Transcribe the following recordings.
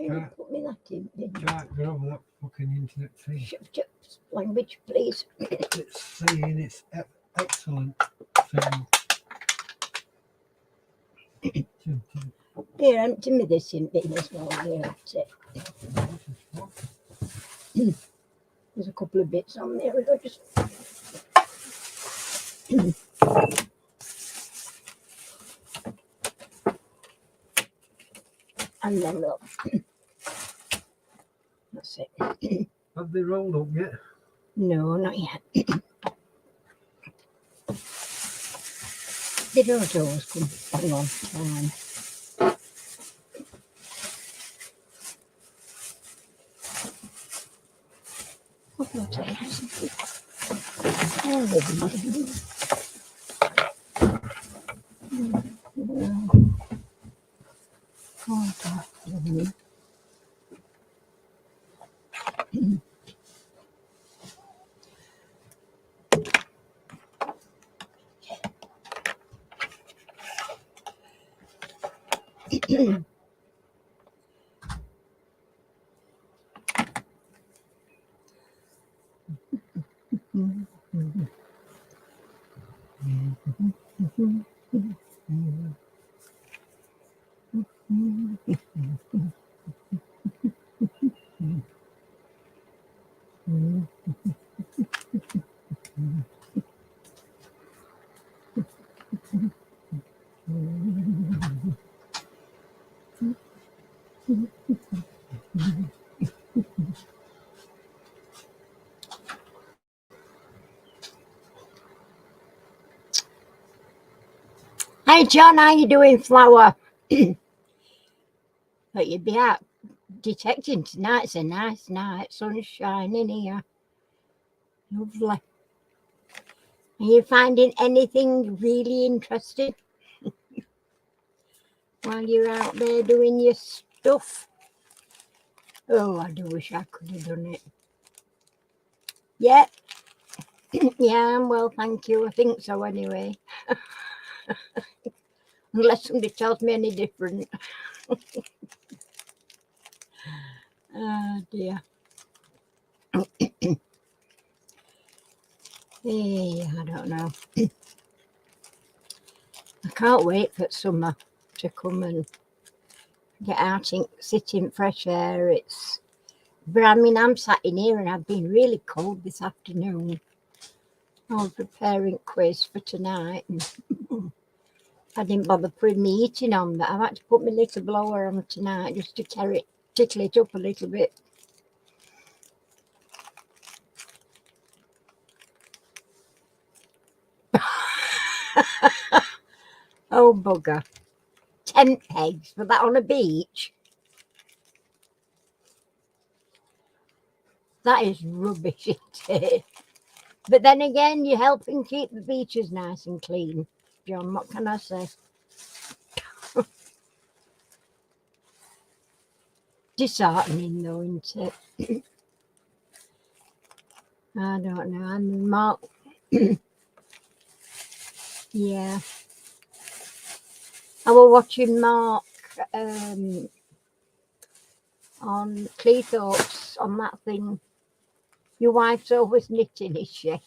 You put me that in, didn't you? Can't get over that fucking internet thing. Language, please. It's saying it's excellent thing. Here, empty me this in bin as well. Here, that's it. There's a couple of bits on there. We'll just. And then look. That's it. Have they rolled up yet? No, not yet. They don't always come bang on time. What will I tell you? Oh, Hi John, how you doing, Flower? But you'd be out detecting tonight. It's a nice night, sun's shining here. Lovely. Are you finding anything really interesting while you're out there doing your stuff? Oh, I do wish I could have done it. Yep. Yeah, I'm well, thank you. I think so anyway. Unless somebody tells me any different. Oh dear. Hey, I don't know. I can't wait for summer to come and get out and sit in fresh air. But I mean, I'm sat in here and I've been really cold this afternoon. I was preparing quiz for tonight and I didn't bother putting my heating on, but I've had to put my little blower on tonight just to tickle it up a little bit. Oh, bugger. Tent pegs, for that on a beach? That is rubbish, isn't it? But then again, you're helping keep the beaches nice and clean, John. What can I say? Disheartening, though, isn't it? I don't know. I mean, Mark. Yeah. I was watching Mark on Cleethorpes on that thing. Your wife's always knitting, is she?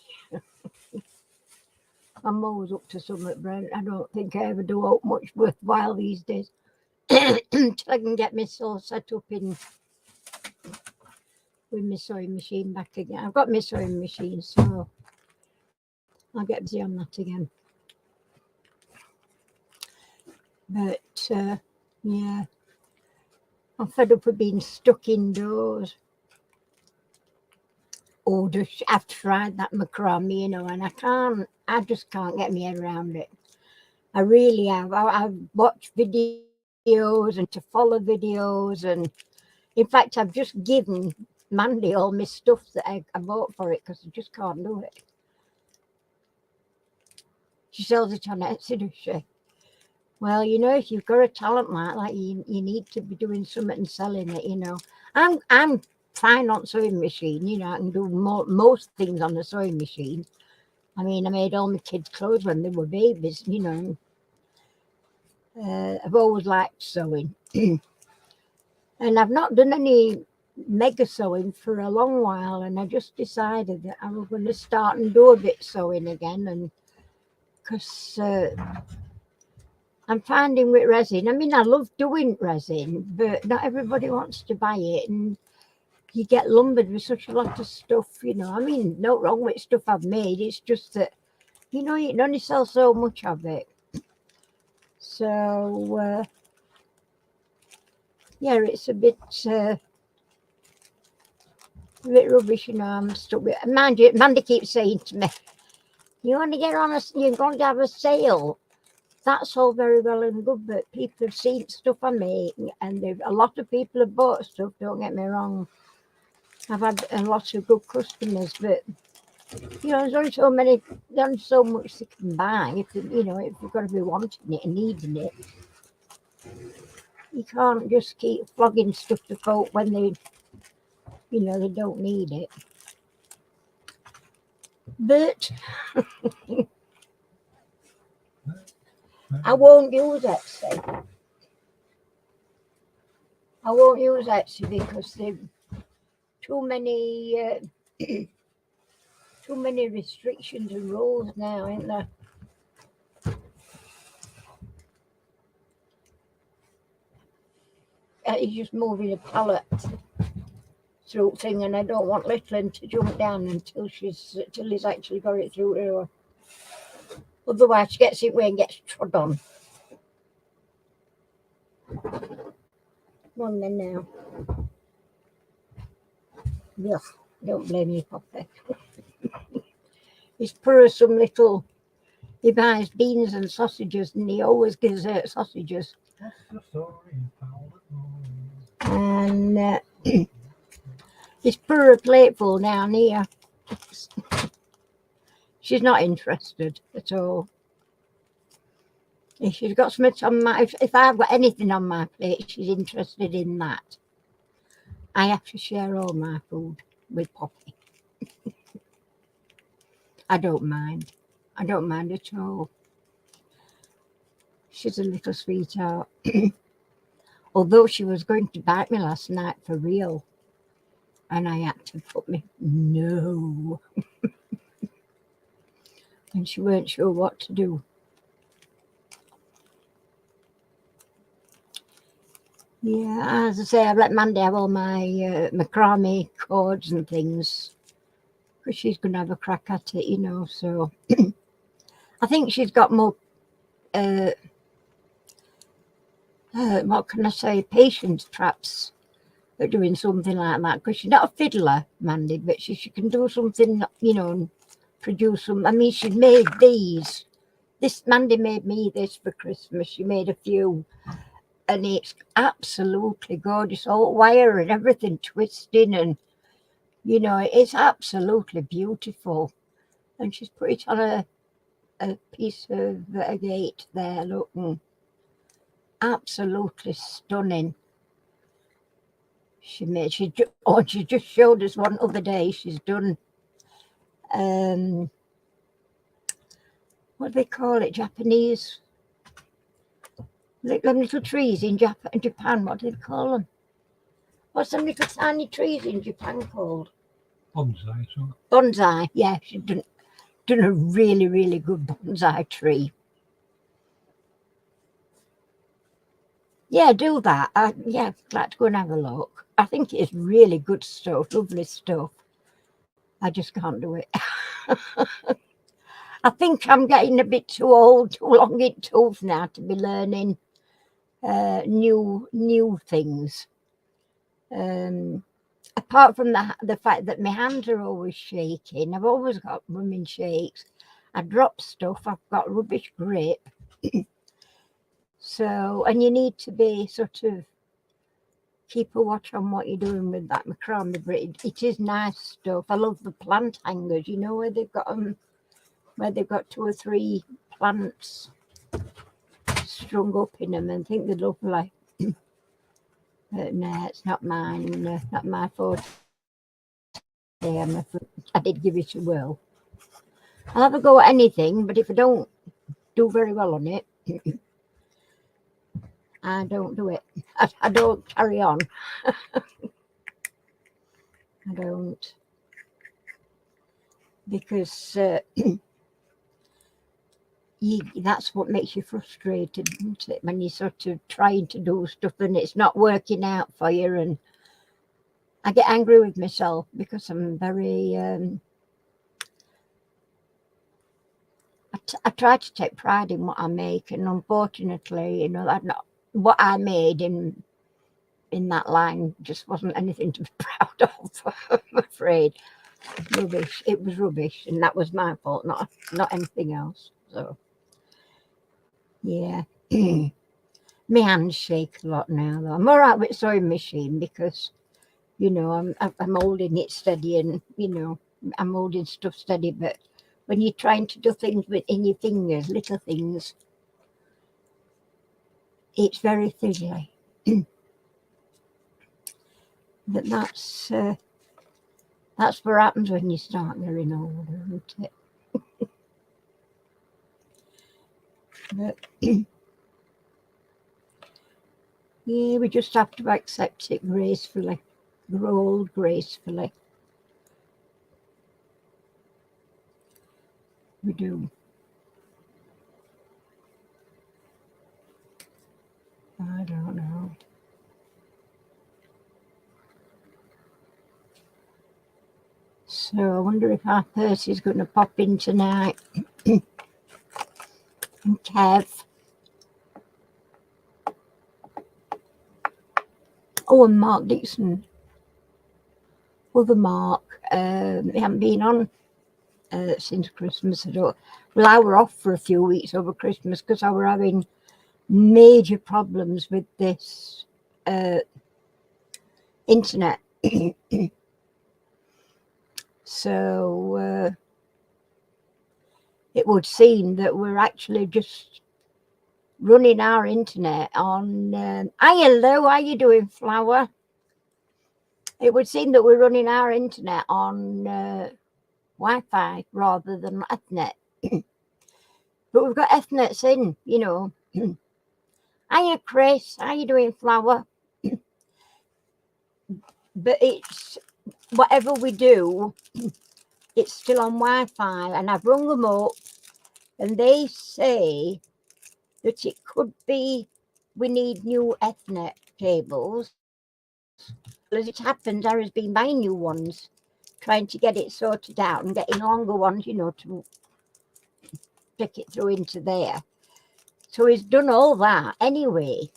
I'm always up to something, Brent. I don't think I ever do out much worthwhile these days. Until I can get my soul set up in with my sewing machine back again. I've got my sewing machine, so I'll get busy on that again. But yeah, I'm fed up with being stuck indoors. Oh, just I've tried that macrame, you know, and I just can't get my head around it. I really have. I've watched videos and to follow videos, and in fact, I've just given Mandy all my stuff that I bought for it because I just can't do it. She sells it on Etsy, does she? Well, you know, if you've got a talent like that, you need to be doing something and selling it, you know. I'm fine on sewing machine, you know, I can do most things on the sewing machine. I mean, I made all my kids' clothes when they were babies, you know. I've always liked sewing. And I've not done any mega sewing for a long while, and I just decided that I was going to start and do a bit sewing again, and because I'm finding with resin, I mean, I love doing resin, but not everybody wants to buy it, and you get lumbered with such a lot of stuff, you know. I mean, no wrong with stuff I've made, it's just that, you know, you can only sell so much of it. So, yeah, it's a bit rubbish, you know. I'm stuck with. Mind you, Mandy keeps saying to me, "You want to get on you're going to have a sale." That's all very well and good, but people have seen stuff I make, and a lot of people have bought stuff. Don't get me wrong. I've had a lot of good customers, but you know, there's only so many, there's only so much they can buy. If you know, if you've got to be wanting it and needing it, you can't just keep flogging stuff to folk when they, you know, they don't need it. But I won't use Etsy. I won't use Etsy because there's too many too many restrictions and rules now, ain't there? He's just moving a pallet through thing, and I don't want Littlin to jump down until he's actually got it through her. Otherwise, she gets it where and gets trod on. Come on then now. Ugh, don't blame me, Poppy. He's poor as some little. He buys beans and sausages, and he always gives her sausages. What's the story, pal? And he's poor a plateful down here. She's not interested at all. If she's got something on my, if I've got anything on my plate, she's interested in that. I have to share all my food with Poppy. I don't mind. I don't mind at all. She's a little sweetheart. Although she was going to bite me last night for real. And I had to put me, no. And she weren't sure what to do. Yeah, as I say, I've let Mandy have all my macrame cords and things. Because she's going to have a crack at it, you know, so. I think she's got more, what can I say, patience perhaps at doing something like that. Because she's not a fiddler, Mandy, but she can do something, you know, and produce some. I mean, she made these. Mandy made me this for Christmas. She made a few. And it's absolutely gorgeous, all wire and everything twisting, and you know, it's absolutely beautiful. And she's put it on a piece of agate there, looking absolutely stunning. She just showed us one other day. She's done what do they call it? Japanese. Them little trees in Japan, what do they call them? What's them little tiny trees in Japan called? Bonsai, so. Bonsai, yeah. She's done a really, really good bonsai tree. Yeah, do that. Yeah, glad to go and have a look. I think it's really good stuff, lovely stuff. I just can't do it. I think I'm getting a bit too old, too long in tooth now to be learning new things. Apart from the fact that my hands are always shaking, I've always got running shakes. I drop stuff. I've got rubbish grip. So, and you need to be sort of keep a watch on what you're doing with that macrame, but it is nice stuff. I love the plant hangers, you know, where they've got 2 or 3 plants strung up in them, and think they're lovely. But no, it's not mine, not my forte. I did give it a whirl. I'll have a go at anything, but if I don't do very well on it, I don't do it. I don't carry on. I don't. Because that's what makes you frustrated, isn't it? When you're sort of trying to do stuff and it's not working out for you. And I get angry with myself because I'm very... I try to take pride in what I make, and unfortunately, you know, what I made in that line just wasn't anything to be proud of. I'm afraid. Rubbish. It was rubbish, and that was my fault, not anything else. So, yeah, my hands shake a lot now. Though I'm all right with sewing machine because, you know, I'm holding it steady, and you know, I'm holding stuff steady, but when you're trying to do things in your fingers, little things, it's very fiddly. But that's what happens when you start getting older, isn't it? But yeah, we just have to accept it gracefully, grow old gracefully. We do. I don't know. So I wonder if our Percy's going to pop in tonight. And Kev. Oh, and Mark Dixon. Other Mark. He hasn't been on since Christmas. Well, I were off for a few weeks over Christmas because I were having major problems with this internet. So it would seem that we're actually just running our internet on... Hi, hello, how you doing, Flower? It would seem that we're running our internet on Wi-Fi rather than Ethernet. But we've got Ethernets in, you know. Hiya, Chris, how you doing, Flower? But it's... whatever we do, it's still on Wi-Fi, and I've rung them up and they say that it could be we need new Ethernet cables. As it happens, Harry's been buying new ones, trying to get it sorted out and getting longer ones, you know, to stick it through into there. So he's done all that anyway.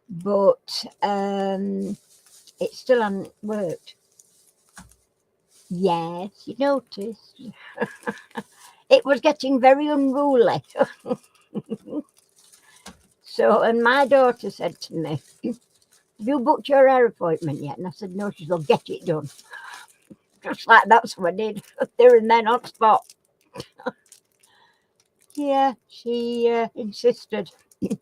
But it still hasn't worked. Yes, you noticed. It was getting very unruly. So, and my daughter said to me, have you booked your hair appointment yet? And I said, no. She said, get it done. Just like that's what I did, there and then on spot. Yeah, she insisted. I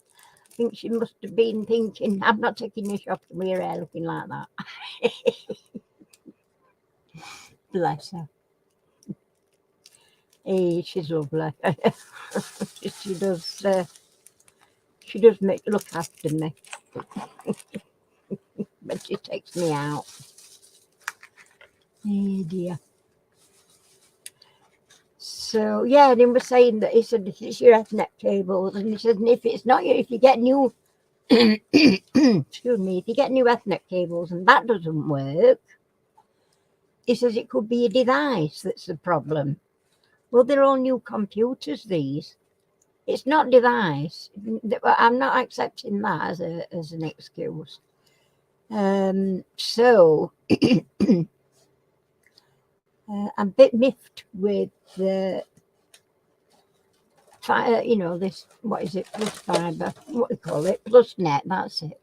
think she must have been thinking, I'm not taking you shopping with your hair looking like that. Bless her. Hey, she's lovely. She does look after me. But she takes me out. Oh dear. So yeah, and he was saying that, he said it's your Ethernet cables, and he said, and if it's not, if you get new excuse me, if you get new Ethernet cables and that doesn't work, he says it could be a device that's the problem. Well, they're all new computers, these. It's not device. I'm not accepting that as an excuse. So I'm a bit miffed with the you know, this, what is it, plus fibre, what do you call it, plus net, that's it.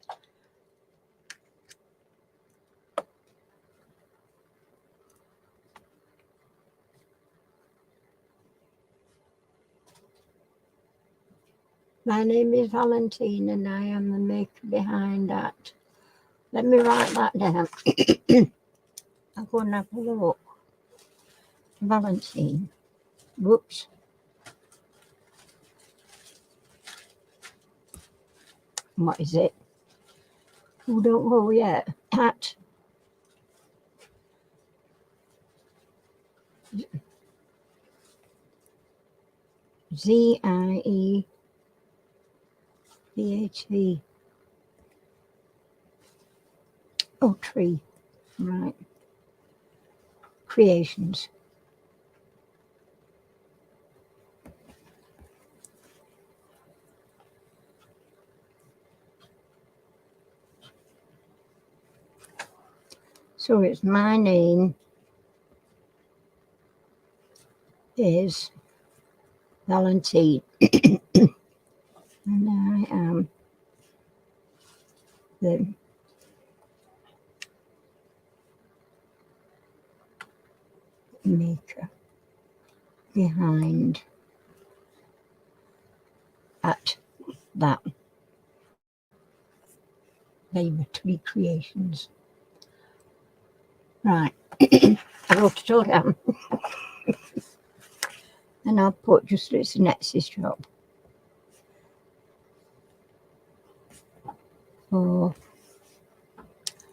My name is Valentine and I am the maker behind that. Let me write that down. I'll go and have a look. Valentine. Whoops. What is it? Oh, don't go yet. At ZIEBHV. Oh, tree. Right. Creations. So it's my name is Valentine. And I am the maker behind at that Labour Tree Creations. Right. I wrote it all down. And I'll put just it's Netsy's shop. Oh,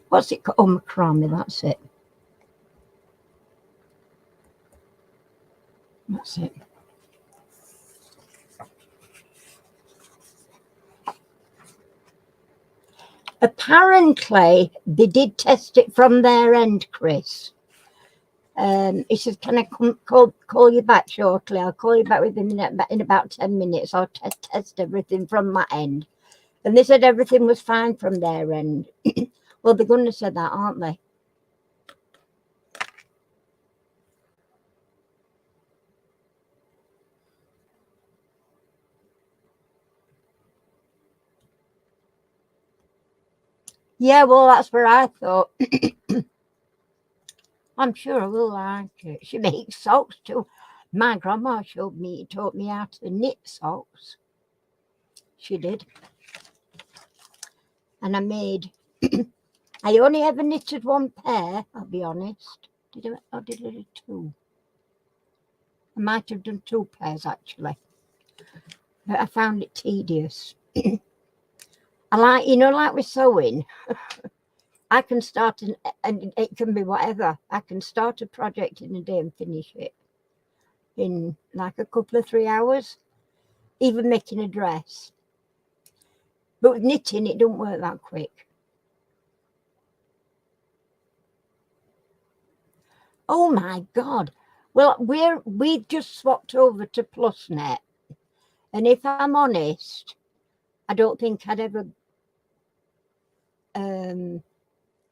what's it called? Oh, macrame, that's it. That's it. Apparently, they did test it from their end, Chris. He said, can I call you back shortly? I'll call you back within in about 10 minutes. I'll test everything from my end. And they said everything was fine from their end. Well, they're going to say that, aren't they? Yeah, well, that's what I thought. I'm sure I will like it. She makes socks too. My grandma taught me how to knit socks. She did. And I made, I only ever knitted one pair, I'll be honest. Did I do two? I might have done two pairs actually. But I found it tedious. I like, you know, like with sewing, I can start and it can be whatever. I can start a project in a day and finish it in like a couple of 3 hours, even making a dress. But with knitting, it don't work that quick. Oh my God. Well, we've just swapped over to PlusNet. And if I'm honest, I don't think I'd ever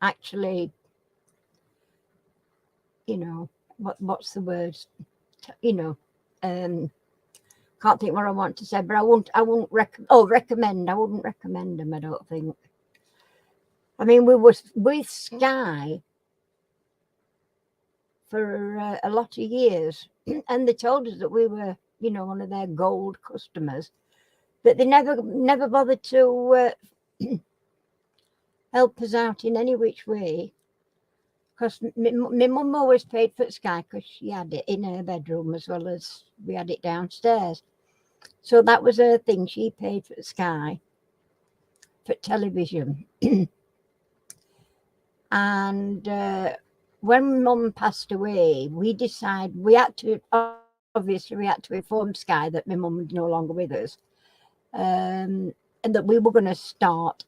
actually, you know, what's the word? You know, can't think what I want to say, but I won't recommend. I wouldn't recommend them, I don't think. I mean, we were with Sky for a lot of years, and they told us that we were, you know, one of their gold customers, but they never bothered to help us out in any which way. Because my mum always paid for Sky because she had it in her bedroom as well as we had it downstairs. So that was her thing. She paid for Sky, for television. And when Mum passed away, we decided we had to inform Sky that my mum was no longer with us, and that we were going to start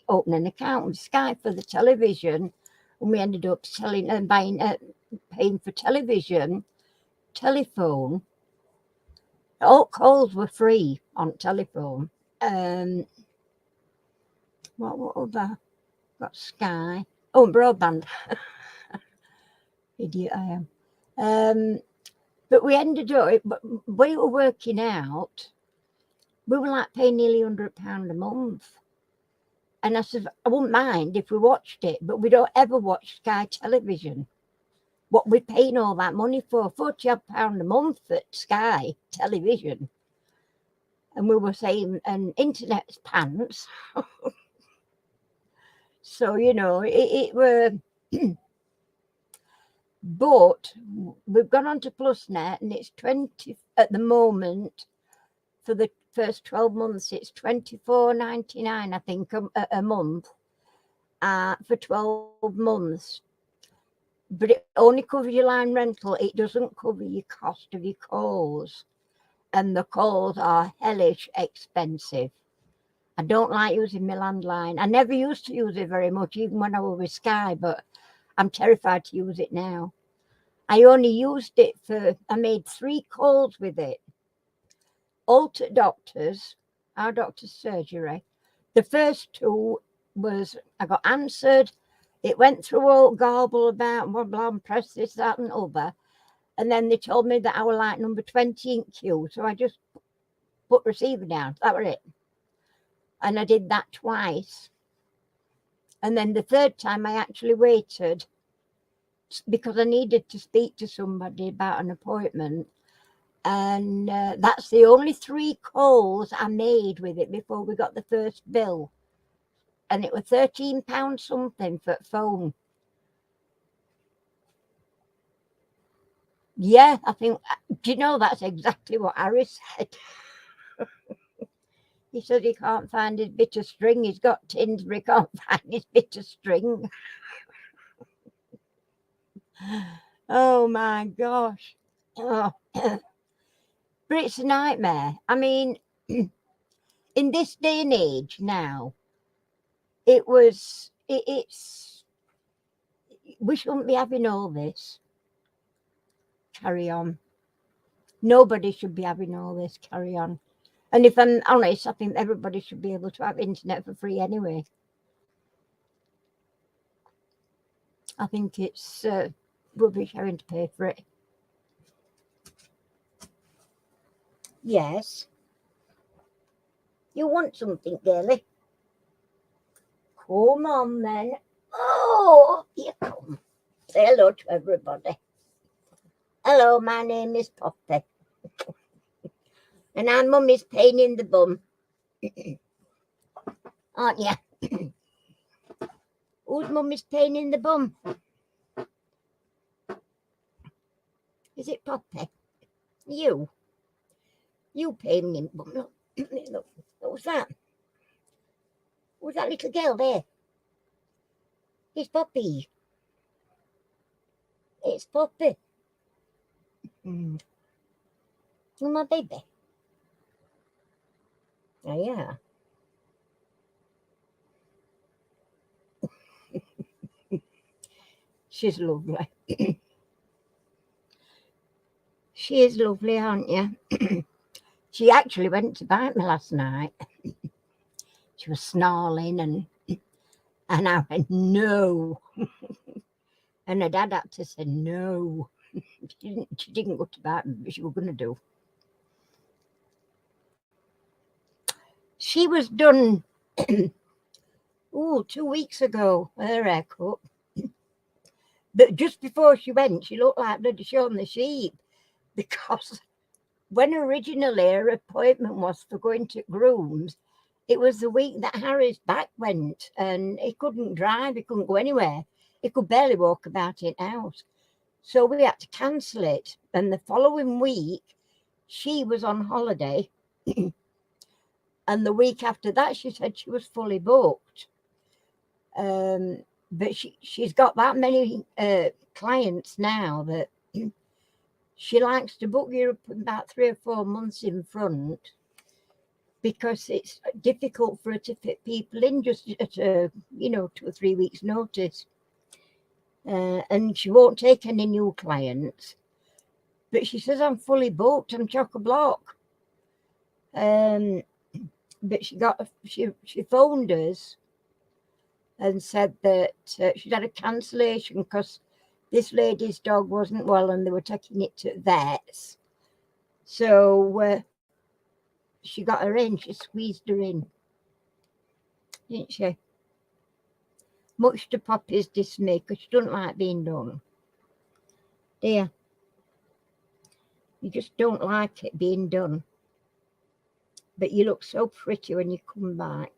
open an account with Sky for the television. And we ended up selling and paying for television, telephone, all calls were free on telephone. What other? Got Sky. Oh, broadband. Idiot I am. But we ended up, but we were working out, we were like paying nearly £100 a month. And I said, I wouldn't mind if we watched it, but we don't ever watch Sky Television. What we're paying all that money for, £40 a month at Sky Television. And we were saying, and internet's pants. So, you know, it were, but we've gone on to PlusNet and it's 20, at the moment, for the first 12 months, it's $24.99, I think, a month for 12 months. But it only covers your line rental. It doesn't cover your cost of your calls. And the calls are hellish expensive. I don't like using my landline. I never used to use it very much, even when I was with Sky, but I'm terrified to use it now. I only used it I made 3 calls with it. All to doctors, our doctor's surgery. The first 2 was, I got answered. It went through all garble about blah, blah, press this, that, and other. And then they told me that I was like number 20 in queue. So I just put receiver down. That was it. And I did that twice. And then the third time I actually waited because I needed to speak to somebody about an appointment. And that's the only 3 calls I made with it before we got the first bill. And it was £13 something for phone. Yeah, I think, do you know, that's exactly what Harry said. He said he can't find his bit of string. He's got tins, but he can't find his bit of string. Oh my gosh. Oh. But it's a nightmare. I mean, in this day and age now, it's, we shouldn't be having all this. Carry on. Nobody should be having all this. Carry on. And if I'm honest, I think everybody should be able to have internet for free anyway. I think it's rubbish having to pay for it. Yes. You want something, girlie? Come on then. Oh, here come. Say hello to everybody. Hello, my name is Poppy. And I'm Mummy's pain in the bum. Aren't you? Who's Mummy's pain in the bum? Is it Poppy? You? You pain in the bum. Look, look. What was that? Who's that little girl there? It's Poppy. It's Poppy. Oh, my baby. Oh, yeah. She's lovely. She is lovely, aren't you? She actually went to bite me last night. She was snarling and I went, no. And her dad had to say no. She didn't go to bite me, but she was going to do. She was done 2 weeks ago, her haircut. But just before she went, she looked like bloody Shaun the Sheep, because when originally her appointment was for going to grooms, it was the week that Harry's back went and he couldn't drive, he couldn't go anywhere. He could barely walk about in house. So we had to cancel it. And the following week, she was on holiday. And the week after that, she said she was fully booked. But she's got that many clients now that she likes to book you up about 3 or 4 months in front, because it's difficult for her to fit people in just at 2 or 3 weeks notice. And she won't take any new clients. But she says, I'm fully booked, I'm chock-a-block. But she phoned us and said that she'd had a cancellation because this lady's dog wasn't well and they were taking it to vets. So she got her in, she squeezed her in, didn't she? Much to Poppy's dismay, because she doesn't like being done. Dear, you just don't like it being done. But you look so pretty when you come back.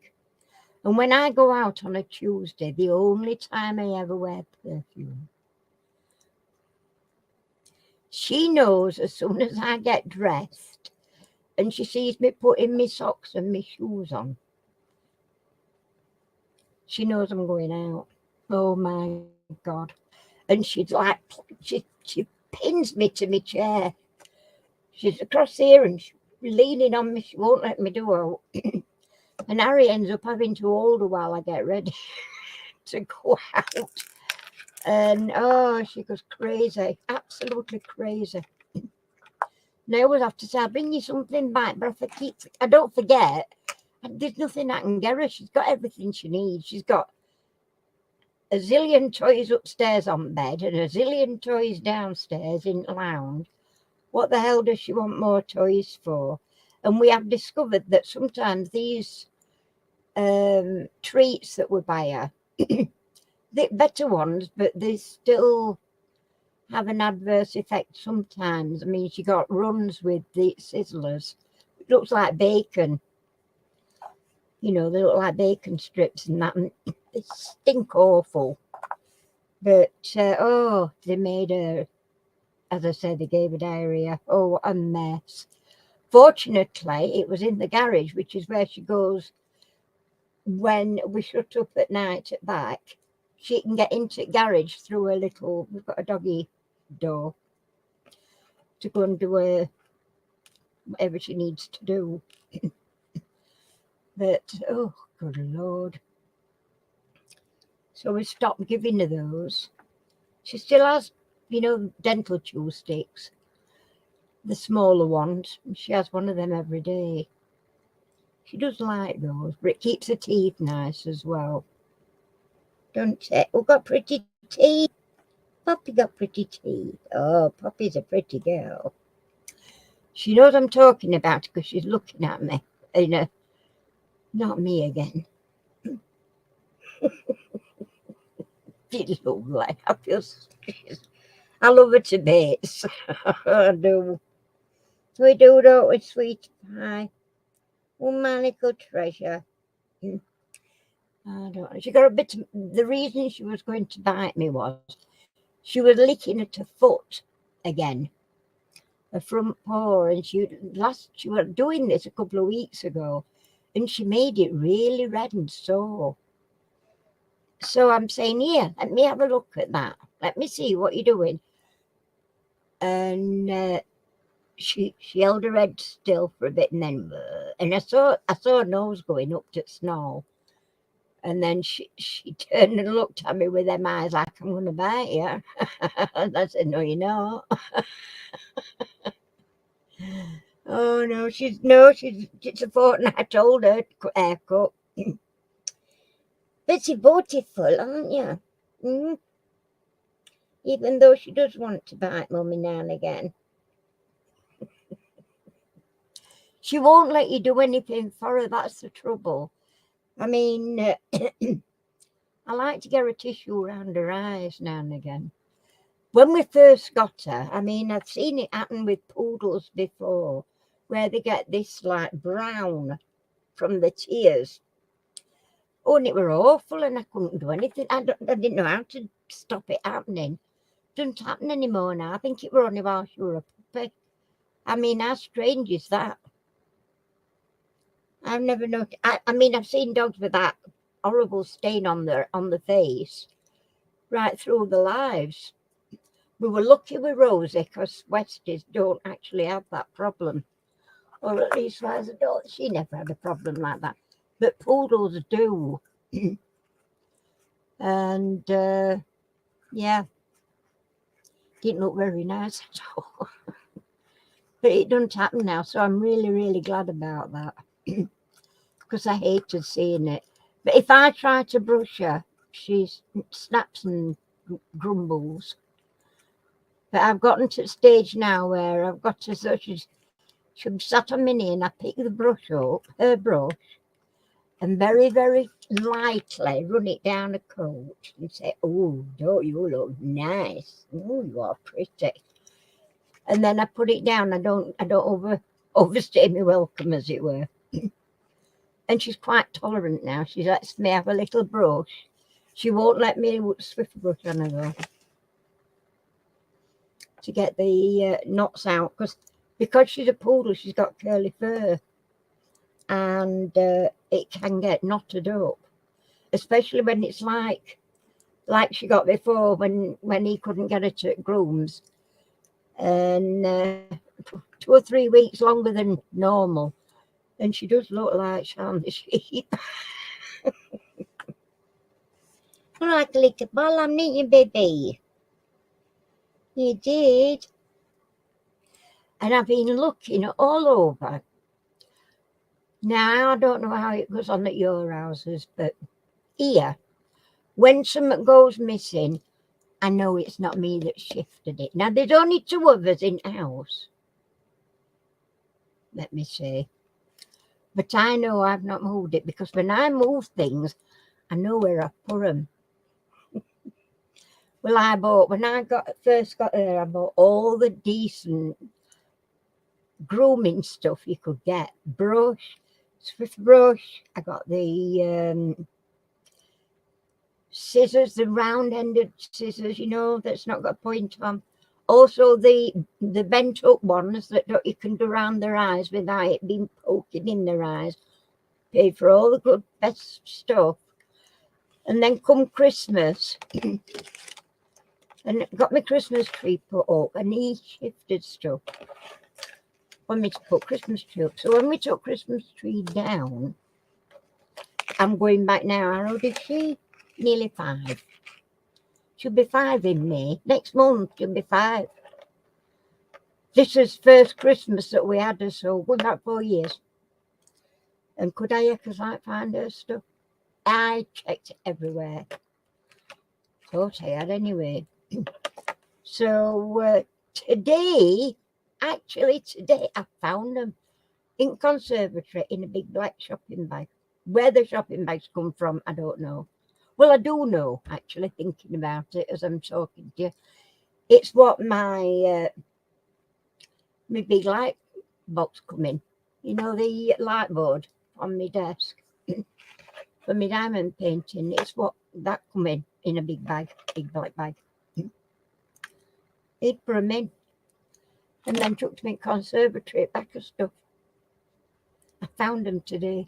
And when I go out on a Tuesday, the only time I ever wear perfume, she knows as soon as I get dressed and she sees me putting my socks and my shoes on, she knows I'm going out. Oh my God. And she's like, she pins me to my chair. She's across here and she's leaning on me. She won't let me do it. And Harry ends up having to hold her while I get ready to go out. And oh, she goes crazy, absolutely crazy. And I always have to say, I'll bring you something back, but I don't forget. There's nothing I can get her. She's got everything she needs. She's got a zillion toys upstairs on bed and a zillion toys downstairs in the lounge. What the hell does she want more toys for? And we have discovered that sometimes these treats that we buy her, the better ones, but they still have an adverse effect sometimes. I mean, she got runs with the Sizzlers. It looks like bacon. You know, they look like bacon strips and that. And they stink awful. But, they made her, as I said, they gave her diarrhea. Oh, what a mess. Fortunately, it was in the garage, which is where she goes when we shut up at night at back. She can get into the garage through a little, we've got a doggy door to go and do whatever she needs to do. But, oh, good Lord. So we stopped giving her those. She still has, dental chew sticks, the smaller ones. She has one of them every day. She does like those, but it keeps her teeth nice as well. Don't it? We've got pretty teeth. Poppy got pretty teeth. Oh, Poppy's a pretty girl. She knows I'm talking about because she's looking at me. Not me again. She's lovely. I love her to bits. I do. We do, don't we, sweet pie? Oh, my little treasure. I don't know. She got a bit. The reason she was going to bite me was she was licking at her foot again, her front paw, and she was doing this a couple of weeks ago, and she made it really red and sore. So I'm saying, here, let me have a look at that. Let me see what you're doing. And she held her head still for a bit, and then, and I saw her nose going up to snarl. And then she turned and looked at me with them eyes like, I'm going to bite you. And I said, no, you're not. Oh, no, it's a fortnight older haircut. But you're beautiful, aren't you? Mm-hmm. Even though she does want to bite Mummy now and again. She won't let you do anything for her, that's the trouble. I mean, I like to get her a tissue around her eyes now and again. When we first got her, I mean, I've seen it happen with poodles before, where they get this like brown from the tears. Oh, and it were awful, and I couldn't do anything. I didn't know how to stop it happening. It doesn't happen anymore now. I think it were only while she were a puppy. I mean, how strange is that? I've never noticed. I mean, I've seen dogs with that horrible stain on the face right through their lives. We were lucky with Rosie because Westies don't actually have that problem. Or at least as adults, she never had a problem like that. But poodles do. And yeah, didn't look very nice at all. But it doesn't happen now, so I'm really, really glad about that. Because I hated seeing it. But if I try to brush her, she snaps and grumbles. But I've gotten to the stage now where I've got to, so she'll be sat on my knee and I pick the brush up, her brush, and very, very lightly run it down her coat and say, "Oh, don't you look nice? Oh, you are pretty." And then I put it down. I don't overstay my welcome, as it were. And she's quite tolerant now. She lets me have a little brush. She won't let me swift brush on her though, to get the knots out, because she's a poodle, she's got curly fur, and it can get knotted up, especially when it's like she got before when he couldn't get her to grooms, and 2 or 3 weeks longer than normal, and she does look like Shaun the Sheep. Like a little ball, I'm not your baby. You did. And I've been looking all over. Now, I don't know how it goes on at your houses, but here, when something goes missing, I know it's not me that shifted it. Now, there's only 2 of us in the house, let me say. But I know I've not moved it, because when I move things, I know where I put them. Well, when I first got there, I bought all the decent grooming stuff you could get. Brush, swift brush. I got the scissors, the round-ended scissors, that's not got a point on. Also the bent up ones that you can do around their eyes without it being poking in their eyes. Paid for all the good best stuff. And then come Christmas, and got my Christmas tree put up, and he shifted stuff for me to put Christmas tree up. So when we took Christmas tree down, I'm going back now. How old is she? Nearly 5. She'll be 5 in May. Next month, she'll be 5. This is first Christmas that we had her, so going back 4 years. And could I ever find her stuff? I checked everywhere. Thought I had anyway. So today, I found them in conservatory in a big black shopping bag. Where the shopping bags come from, I don't know. Well, I do know, actually, thinking about it as I'm talking to you. It's what my big light box come in. The light board on my desk for my diamond painting. It's what that come in a big bag, big black bag. He'd put them in, and then took to my conservatory back of stuff. I found them today.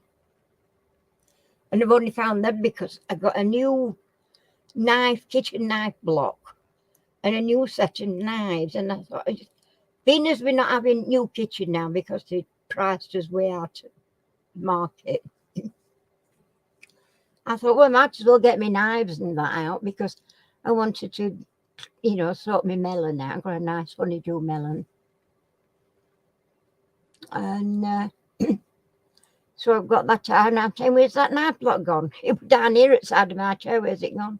And I've only found them because I got a new kitchen knife block, and a new set of knives. And I thought, being as we're not having new kitchen now because the price is way out of market, I thought, well, I might as well get my knives and that out, because I wanted to, sort my melon out. I've got a nice honeydew melon. And so I've got that out, and I'm saying, where's that knife block gone? It was down here at the side of my chair. Where's it gone?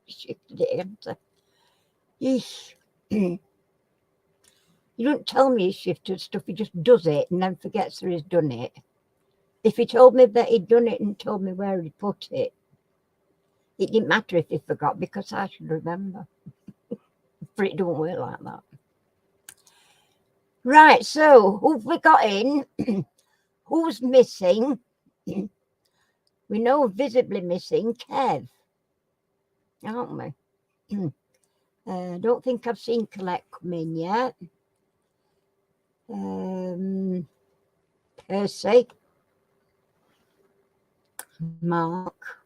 Shifted it in. So, you don't tell me he shifted stuff. He just does it and then forgets that he's done it. If he told me that he'd done it and told me where he put it, it didn't matter if he forgot, because I should remember. But it don't work like that. Right, so who've we got in? Who's missing? We know visibly missing Kev, aren't we? Don't think I've seen Colette come in yet. Percy, Mark,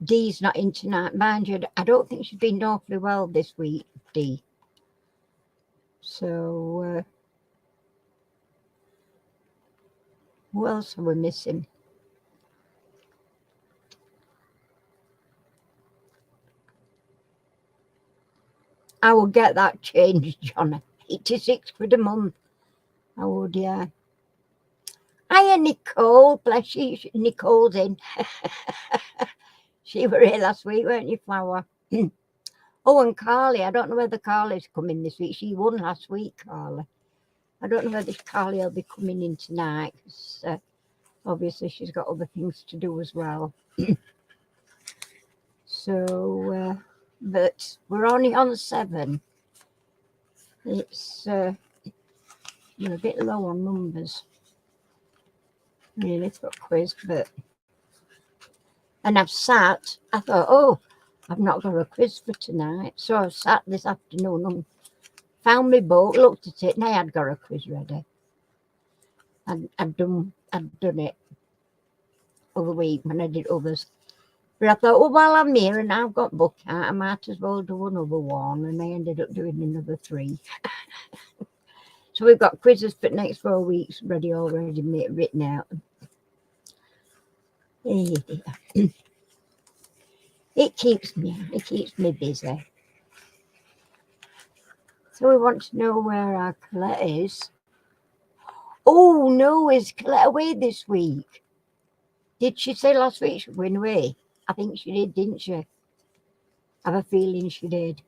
Dee's not in tonight. Mind you, I don't think she's been awfully well this week, Dee. So, who else are we missing? I will get that changed, Johnny. 86 quid a month. I would, yeah. Hiya, Nicole. Bless you. Nicole's in. She were here last week, weren't you, Flower? Oh, and Carly. I don't know whether Carly's coming this week. She won last week, Carly. I don't know whether Carly will be coming in tonight, because obviously she's got other things to do as well. So, but we're only on 7. It's we're a bit low on numbers, really, for quiz, but. And I thought, oh, I've not got a quiz for tonight. So I sat this afternoon and found my book, looked at it, and I had got a quiz ready. I'd done it other week when I did others. But I thought, well, while I'm here and I've got book out, I might as well do another one. And I ended up doing another 3. So we've got quizzes for the next 4 weeks already written out. It keeps me busy. So we want to know where our Colette is. Oh no, is Colette away this week? Did she say last week she went away? I think she did, didn't she? I have a feeling she did.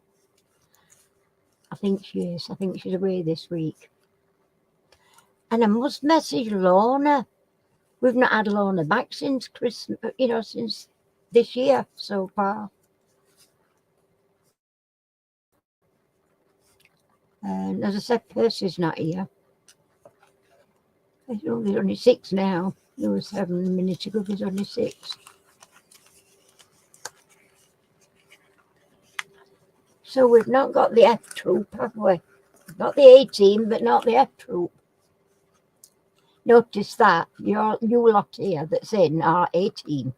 I think she is. I think she's away this week. And I must message Lorna. We've not had Lorna back since Christmas, since this year so far. And as I said, Percy's not here. There's only 6 now. There was 7 minutes ago, there's only 6. So we've not got the F troop, have we? We've got the A team, but not the F troop. Notice that you lot here that's in are A team.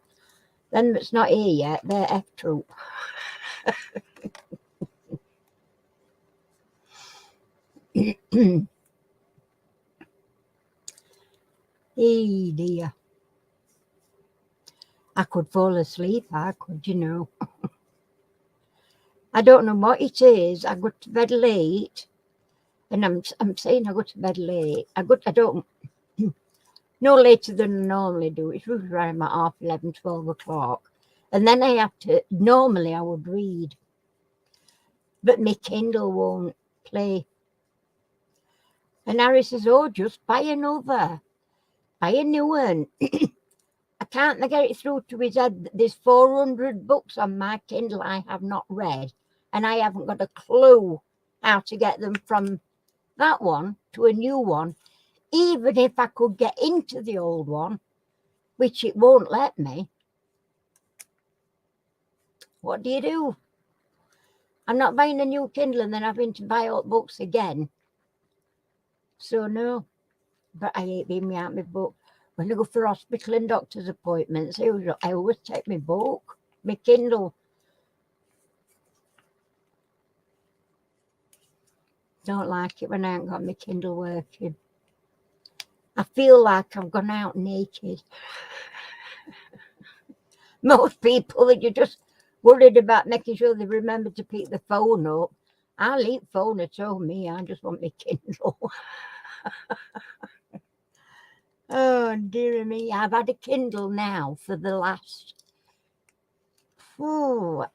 Them that's not here yet, they're F troop. Hey dear. I could fall asleep, I could, I don't know what it is. I go to bed late, and I'm saying I go to bed late. I don't no later than I normally do. It's usually around about 11, 12 o'clock. And then I have to, normally I would read, but my Kindle won't play. And Harry says, oh, just buy another. Buy a new one. I can't get it through to his head that there's 400 books on my Kindle I have not read. And I haven't got a clue how to get them from that one to a new one. Even if I could get into the old one, which it won't let me. What do you do? I'm not buying a new Kindle and then having to buy old books again. So no, but I hate being me out my book. When I go for hospital and doctor's appointments, I always take my book, my Kindle. Don't like it when I haven't got my Kindle working. I feel like I've gone out naked. Most people are just worried about making sure they remember to pick the phone up. I'll leave phone at home, me. I just want my Kindle. Oh, dear me. I've had a Kindle now for the last,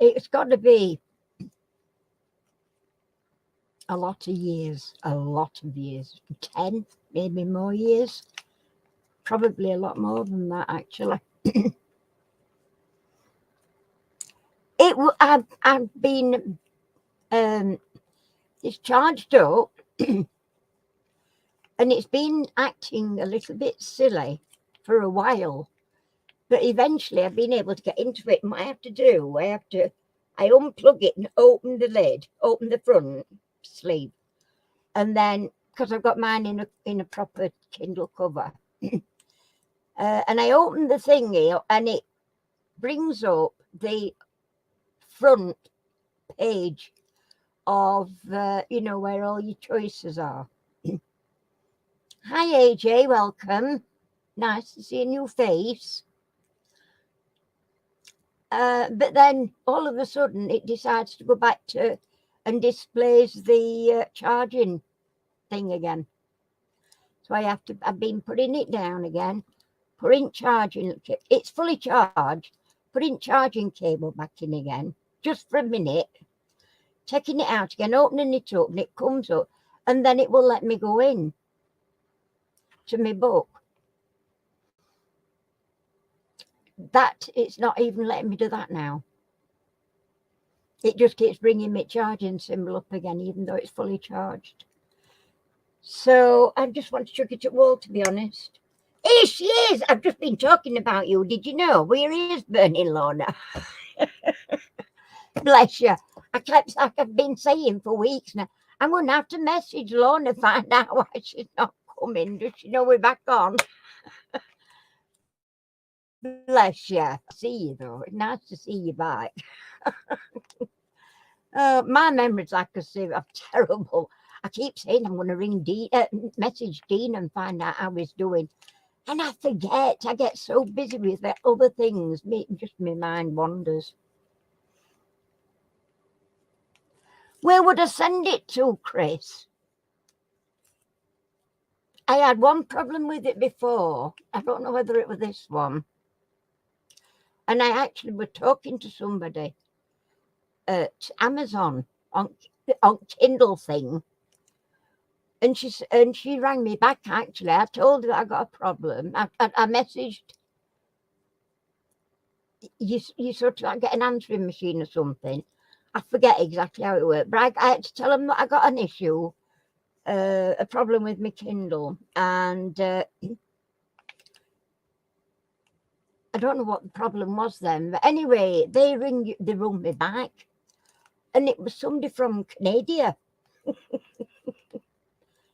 it's got to be a lot of years, 10, maybe more years, probably a lot more than that, actually. I've been it's charged up and it's been acting a little bit silly for a while, but eventually I've been able to get into it. And what I have to do, I unplug it and open the lid, open the front sleeve, and then because I've got mine in a proper Kindle cover, and I open the thingy and it brings up the front page of where all your choices are. Hi AJ, welcome. Nice to see a new face. But then all of a sudden it decides to go back to and displays the charging thing again. So I've been putting it down again, putting charging, it's fully charged, putting charging cable back in again, just for a minute, taking it out again, opening it up, and it comes up, and then it will let me go in to my book. That, it's not even letting me do that now. It just keeps bringing me charging symbol up again, even though it's fully charged. So I just want to chuck it at wall, to be honest. Here she is. I've just been talking about you. Did you know? Where is burning Lorna? Bless you. I've been saying for weeks now, I'm going to have to message Lorna, find out why she's not coming. Does she know we're back on? Bless you. See you though. It's nice to see you back. My memories, like I say, are terrible. I keep saying I'm going to ring Dean, message Dean and find out how he's doing. And I forget. I get so busy with other things. Just my mind wanders. Where would I send it to, Chris? I had one problem with it before. I don't know whether it was this one. And I actually was talking to somebody at Amazon on Kindle thing. And she rang me back, actually. I told her I got a problem. I messaged, you sort of like get an answering machine or something. I forget exactly how it worked, but I had to tell them that I got an issue, a problem with my Kindle. And I don't know what the problem was then. But anyway, they rung me back. And it was somebody from Canada.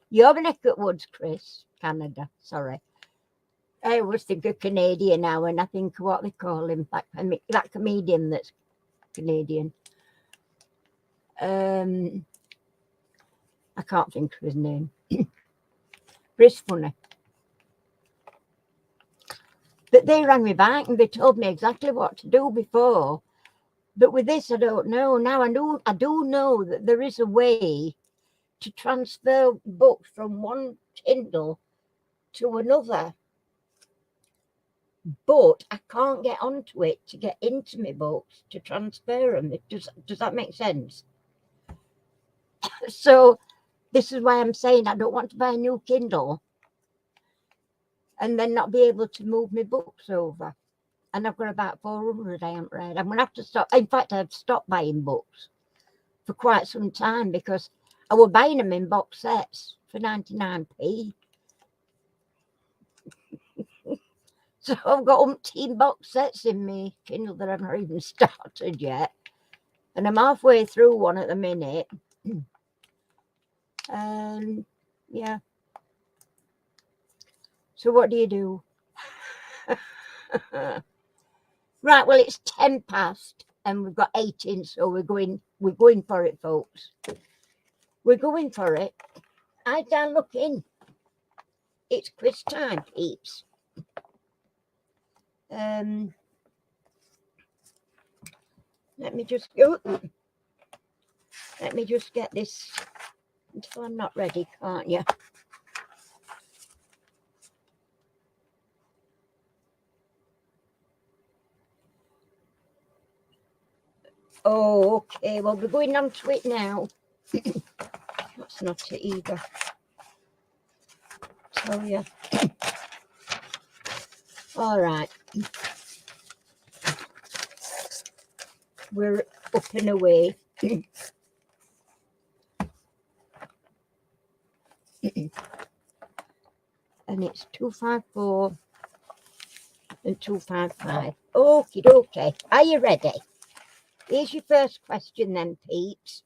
Your neck of woods, Chris. Canada, sorry. I always think of Canadian now, and I think what they call him, that comedian that's Canadian. I can't think of his name. But it's funny. But they rang me back and they told me exactly what to do before. But with this, I don't know. Now I do know that there is a way to transfer books from one Kindle to another. But I can't get onto it to get into my books to transfer them. Does that make sense? So this is why I'm saying I don't want to buy a new Kindle and then not be able to move my books over. And I've got about 400 I haven't read. I'm going to have to stop. In fact, I've stopped buying books for quite some time because I was buying them in box sets for 99p. So I've got umpteen box sets in me Kindle that I've not even started yet. And I'm halfway through one at the minute. Yeah. So what do you do? Right, well, it's 10 past and we've got 18, so we're going for it, folks. We're going for it. I can't look in. It's quiz time, peeps. Let me just go. Let me just get this until I'm not ready, can't you? Oh, okay. Well, we're going on to it now. That's not it either. Tell you. All right. We're up and away. And it's 254 and 255. Okie dokie. Are you ready? Here's your first question then, peeps.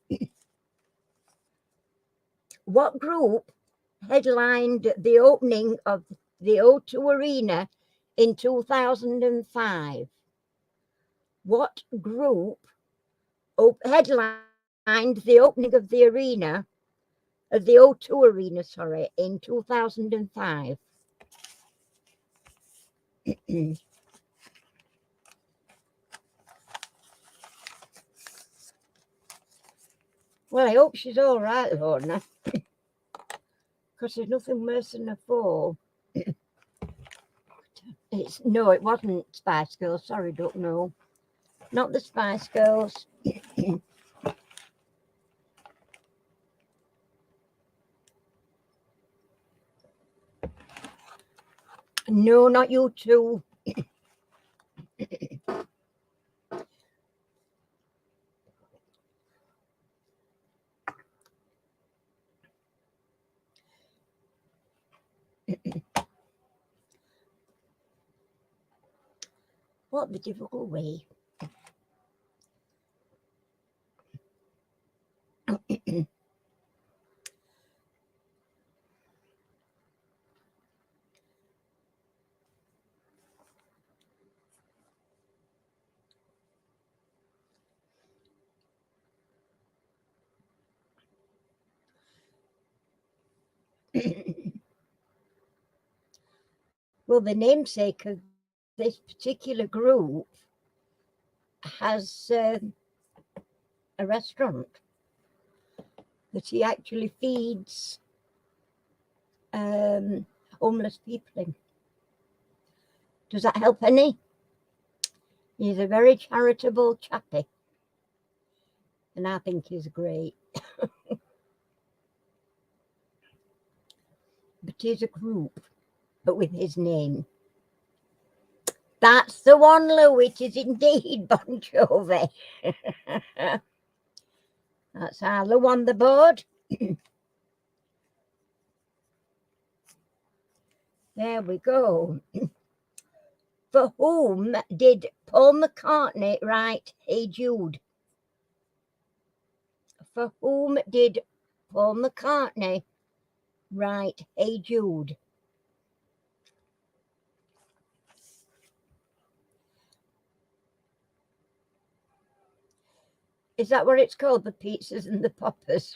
What group headlined the opening of the O2 Arena in 2005? What group headlined the opening of the arena, of the O2 Arena, sorry, in 2005? Well, I hope she's all right, Lorna. Because there's nothing worse than a fall. No, it wasn't Spice Girls. Sorry, don't know. Not the Spice Girls. No, not you two. What the difficult way. Well, the namesake of this particular group has a restaurant that he actually feeds homeless people in. Does that help any? He's a very charitable chappie, and I think he's great. But he's a group, but with his name. That's the one, Lou. It is indeed Bon Jovi. That's our Lou on the board. There we go. For whom did Paul McCartney write Hey Jude? For whom did Paul McCartney write Hey Jude? Is that what it's called? The pizzas and the poppers?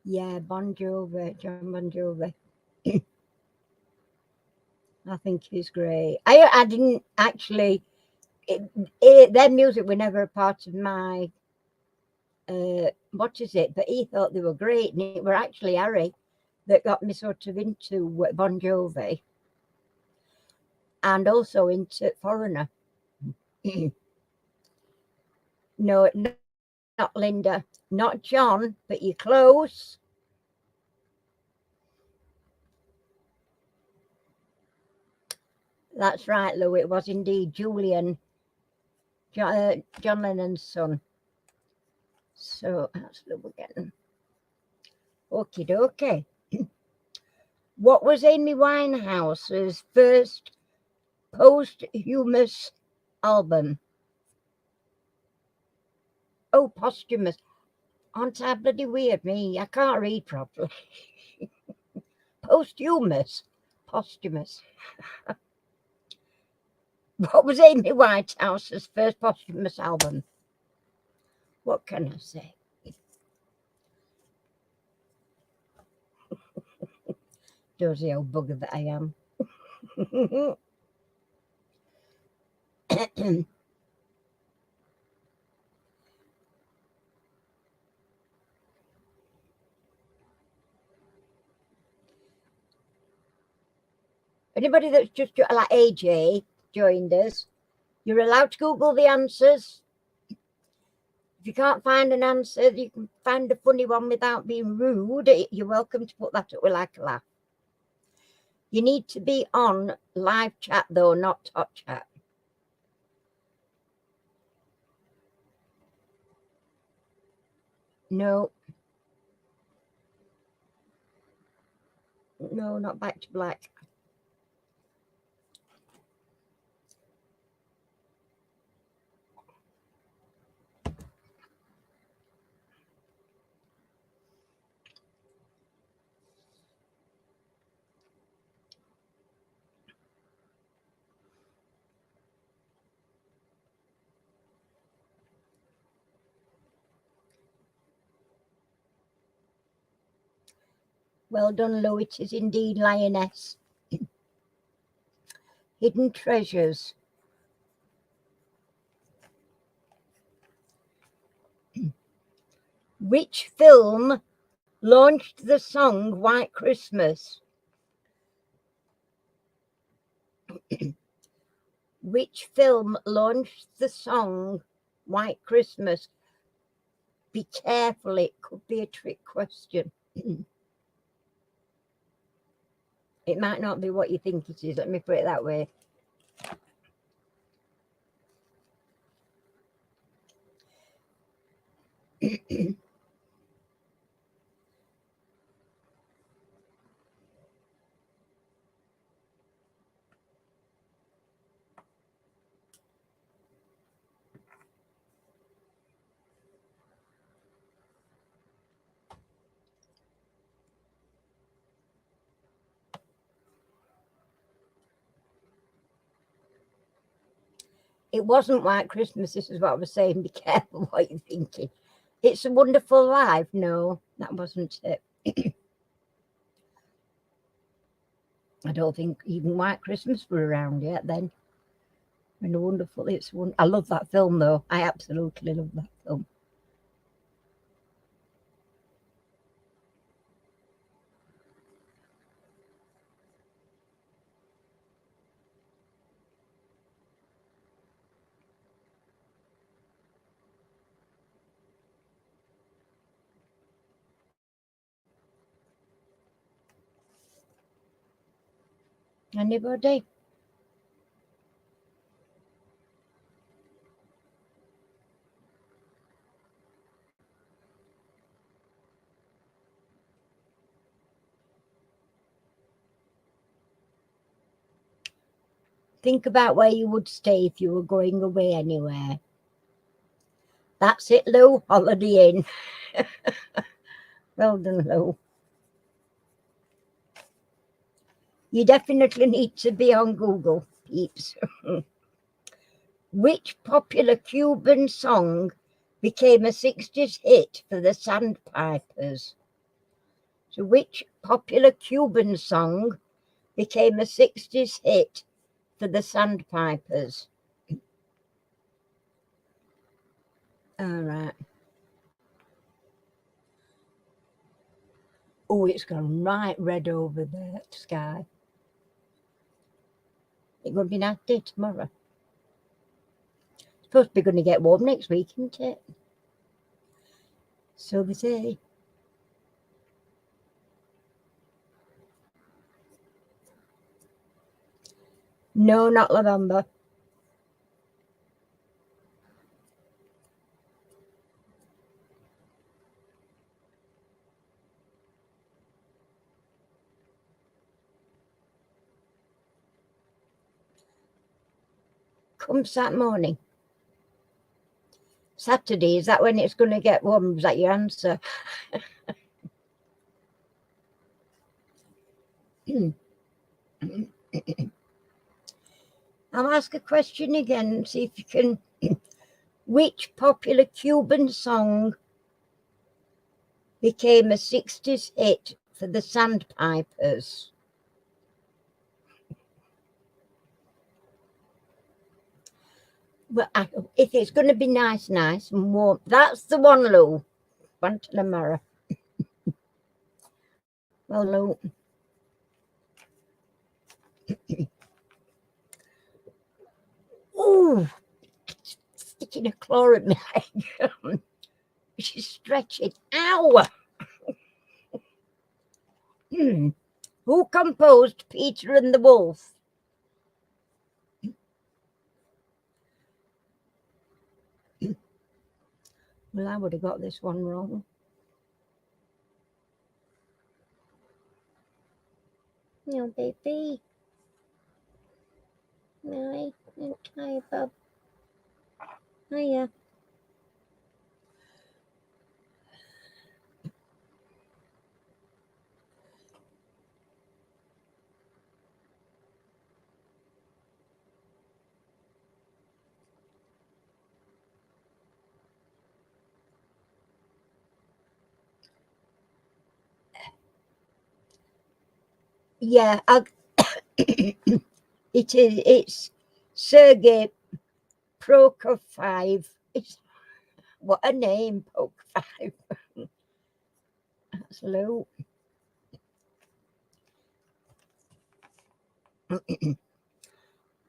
Yeah, Bon Jovi, John Bon Jovi. I think he's great. I didn't actually, their music were never a part of my, what is it? But he thought they were great. And it were actually Harry that got me sort of into Bon Jovi. And also into Foreigner. No, not Linda, not John, but you're close. That's right, Lou. It was indeed Julian, John Lennon's son. So that's Lou again. Okie dokie. What was Amy Winehouse's first posthumous album? Oh, posthumous. Aren't I bloody weird, me? I can't read properly. Posthumous. Posthumous. What was Amy Winehouse's first posthumous album? What can I say? Dozy old bugger that I am. Anybody that's just like AJ joined us, you're allowed to Google the answers. If you can't find an answer, you can find a funny one without being rude. You're welcome to put that up with like a laugh. You need to be on live chat though, not hot chat. No. No, not Back to Black. Well done, Lou. It is indeed Lioness. Hidden Treasures. Which film launched the song White Christmas? Which film launched the song White Christmas? Be careful, it could be a trick question. It might not be what you think it is. Let me put it that way. It wasn't White Christmas. This is what I was saying. Be careful what you're thinking. It's a Wonderful Life. No, that wasn't it. I don't think even White Christmas were around yet then. And a wonderful, I love that film though. I absolutely love that film. Anybody? Think about where you would stay if you were going away anywhere. That's it, Lou. Holiday Inn. Well done, Lou. You definitely need to be on Google, peeps. Which popular Cuban song became a 60s hit for the Sandpipers? So which popular Cuban song became a 60s hit for the Sandpipers? All right. Oh, it's gone right red over the sky. It's going to be nice day tomorrow. It's supposed to be going to get warm next week, isn't it? So they say. No, not November. Come Saturday morning. Saturday, is that when it's going to get warm? Is that your answer? I'll ask a question again and see if you can. Which popular Cuban song became a 60s hit for the Sandpipers? Well, if it's going to be nice and warm, that's the one, Lou. Guantanamera. Well, Lou. Oh, sticking a claw at my leg. She's stretching. Ow! Who composed Peter and the Wolf? Well, I would have got this one wrong. No, baby. No, hi, Bob. Hiya. Yeah, it's Sergei Prokofiev. What a name, Poke 5. That's Lou.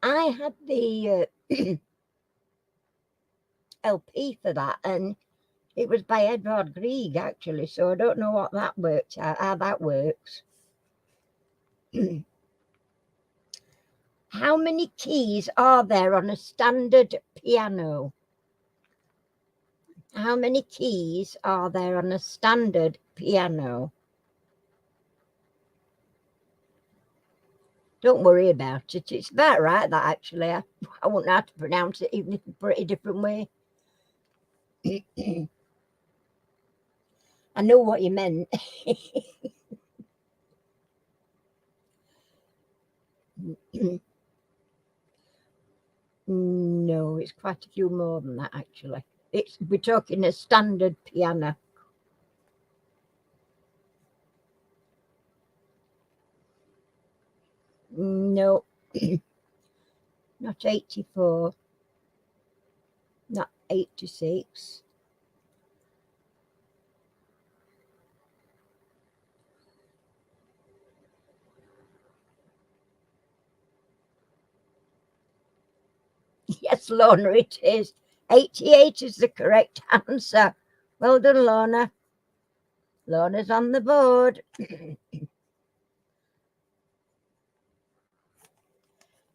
I had the LP for that, and it was by Edvard Grieg, actually, so I don't know what that works out, how that works. How many keys are there on a standard piano? How many keys are there on a standard piano? Don't worry about it. It's about right, that, actually. I wouldn't know how to pronounce it, even if you put it a different way. I know what you meant. No, it's quite a few more than that, actually. We're talking a standard piano. No, not 84, not 86. Yes, Lorna, it is. 88 is the correct answer. Well done, Lorna. Lorna's on the board.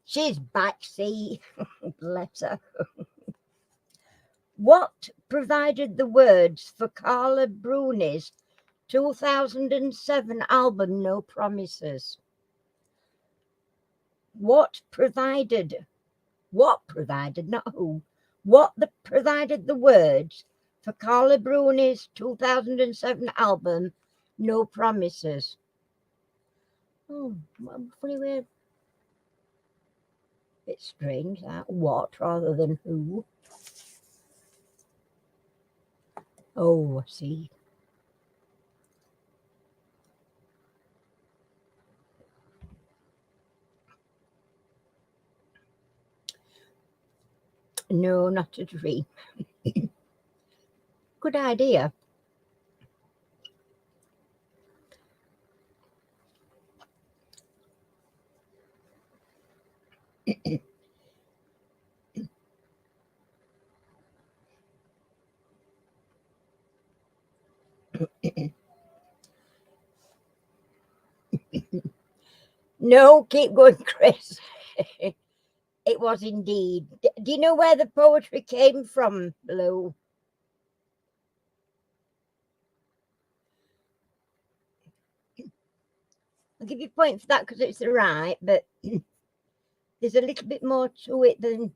She's back, see. Bless her. What provided the words for Carla Bruni's 2007 album, No Promises? What provided, not who, provided the words for Carla Bruni's 2007 album, No Promises? Oh, funny way. Bit strange, that. What rather than who? Oh, I see. No, not a dream. Good idea. No, keep going, Chris. It was indeed. Do you know where the poetry came from, Lou? I'll give you a point for that because it's right, but there's a little bit more to it than.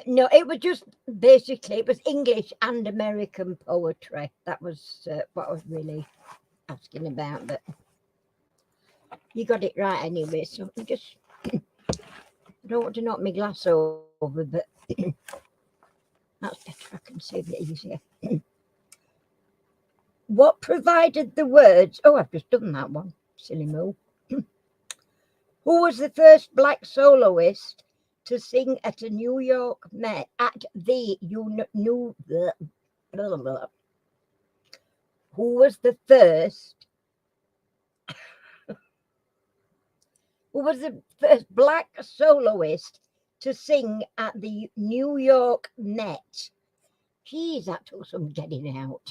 No, it was just basically, it was English and American poetry. That was what I was really asking about, but you got it right anyway. So I'm just, I don't want to knock my glass over, but that's better. I can see a bit easier. What provided the words? Oh, I've just done that one. Silly moo. Who was the first black soloist to sing at a New York Met at the New? Who was the first? Who was the first black soloist to sing at the New York Met? Geez, that took some getting out.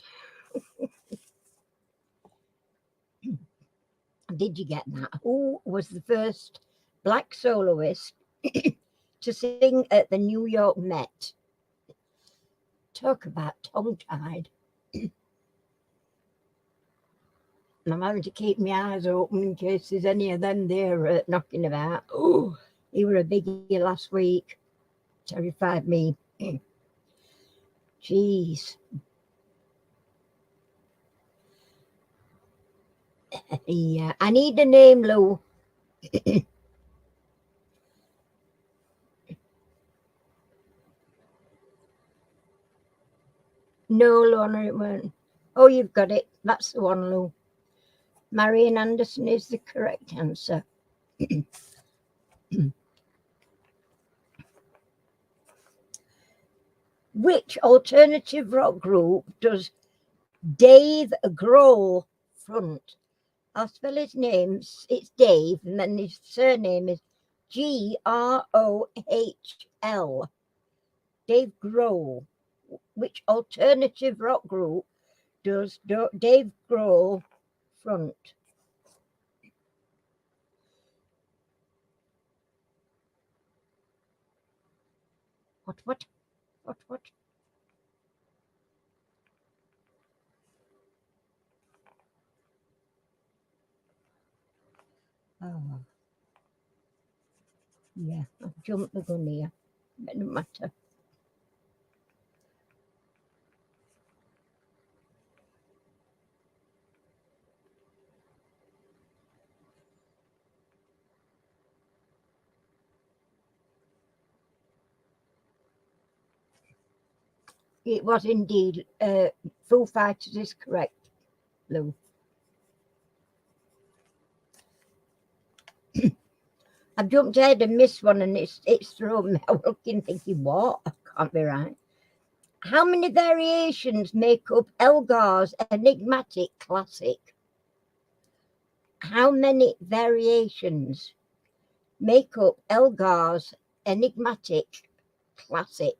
Did you get that? Who was the first black soloist to sing at the New York Met? Talk about tongue-tied. I'm having to keep my eyes open in case there's any of them there knocking about. Oh, you were a biggie last week. Terrified me. Jeez. Yeah, I need a name, Lou. No, Lorna, it weren't. Oh, you've got it. That's the one, Lou. Marian Anderson is the correct answer. Which alternative rock group does Dave Grohl front? I'll spell his name. It's Dave, and then his surname is Grohl. Dave Grohl. Which alternative rock group does Dave Grohl front? What? Oh, yeah, I've jumped the gun here. But it doesn't matter. It was indeed. Foo Fighters is correct, Lou. I've jumped ahead and missed one, and it's thrown me out looking, thinking, what? I can't be right. How many variations make up Elgar's enigmatic classic? How many variations make up Elgar's enigmatic classic?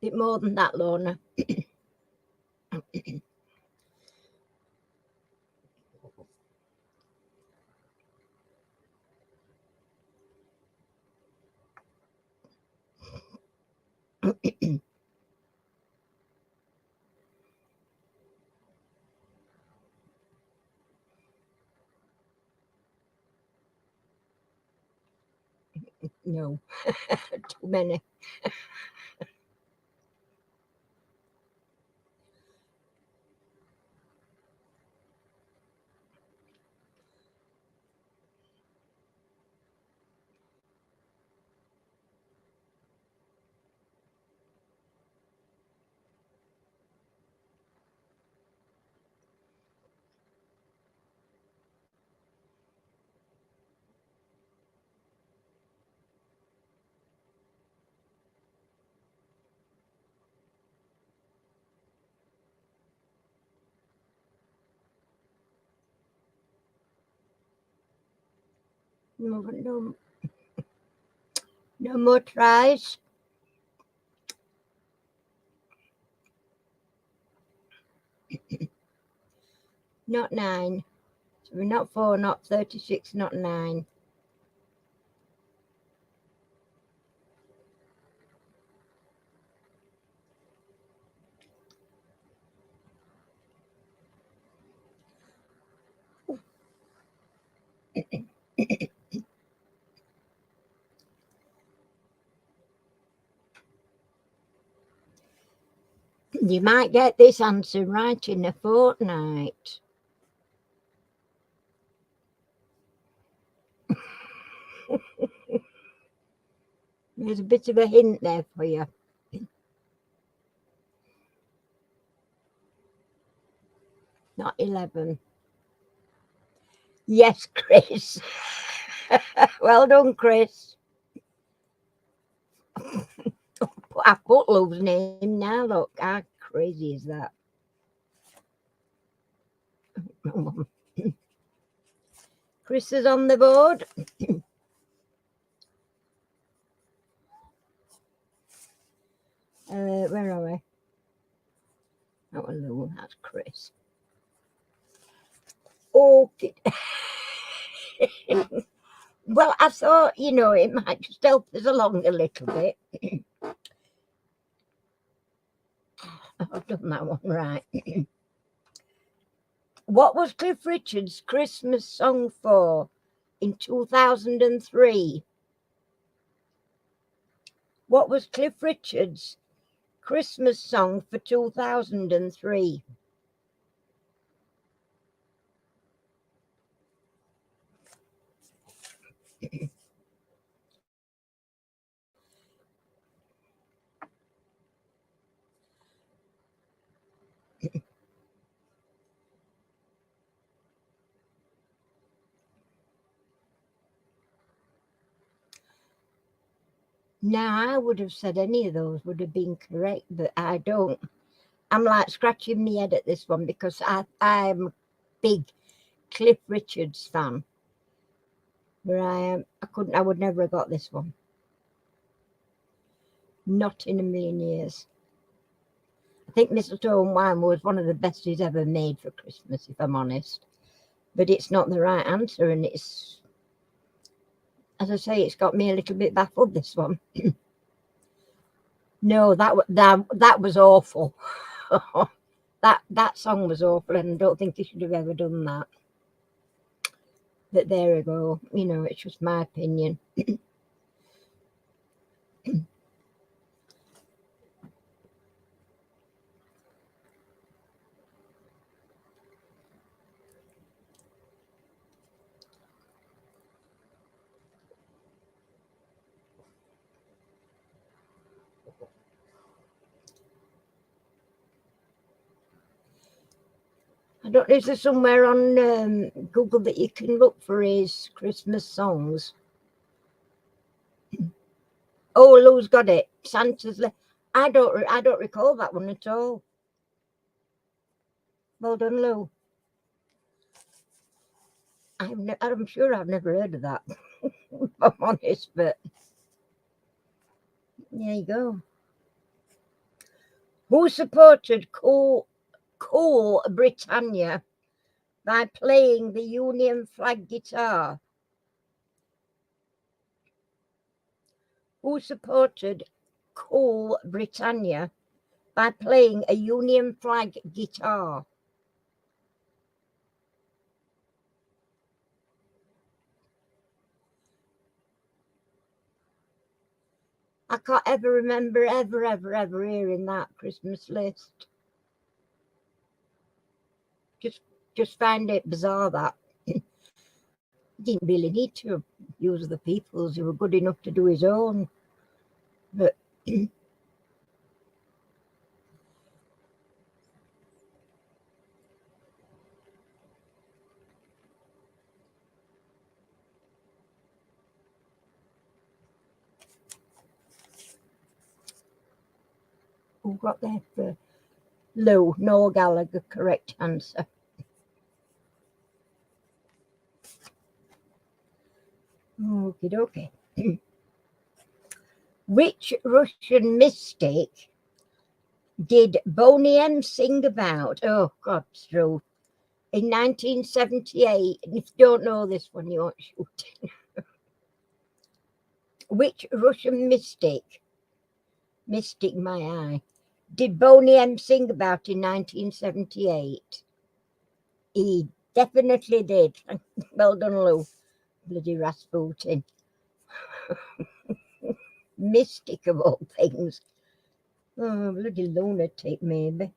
Bit more than that, Lorna. No, too many. No more tries. Not 9. So we're not 4, not 36, not 9. You might get this answer right in a fortnight. There's a bit of a hint there for you. Not 11. Yes, Chris. Well done, Chris. I put Lou's name now. Look, how crazy is that? Chris is on the board. Where are we? That was Lou. That's Chris. Okay. Well, I thought, it might just help us along a little bit. I've done that one right. What was Cliff Richard's Christmas song for in 2003? What was Cliff Richard's Christmas song for 2003? Now, I would have said any of those would have been correct, but I don't. I'm like scratching my head at this one because I'm a big Cliff Richards fan. Where I am, I would never have got this one. Not in a million years. I think Mistletoe and Wine was one of the best he's ever made for Christmas, if I'm honest. But it's not the right answer, and it's, as I say, it's got me a little bit baffled, this one. No, that was awful. that song was awful, and I don't think he should have ever done that. But there we go. You know, it's just my opinion. I don't know, is there somewhere on Google that you can look for his Christmas songs? Oh, Lou's got it. I don't recall that one at all. Well done, Lou. I'm sure I've never heard of that, if I'm honest, but there you go. Who supported Cool Britannia by playing the Union flag guitar? Who supported Cool Britannia by playing a Union flag guitar? I can't ever remember ever hearing that Christmas list. Just find it bizarre that he didn't really need to use the Peoples. He were good enough to do his own. But who got there for Lou? Noel Gallagher, correct answer. Okie dokie. Which Russian mystic did Boney M sing about? Oh, God, Drew. In 1978, and if you don't know this one, you aren't shooting. Which Russian mystic my eye, did Boney M sing about in 1978? He definitely did. Well done, Lou. Bloody Rasputin. Mystic of all things. Oh, bloody lunatic, maybe.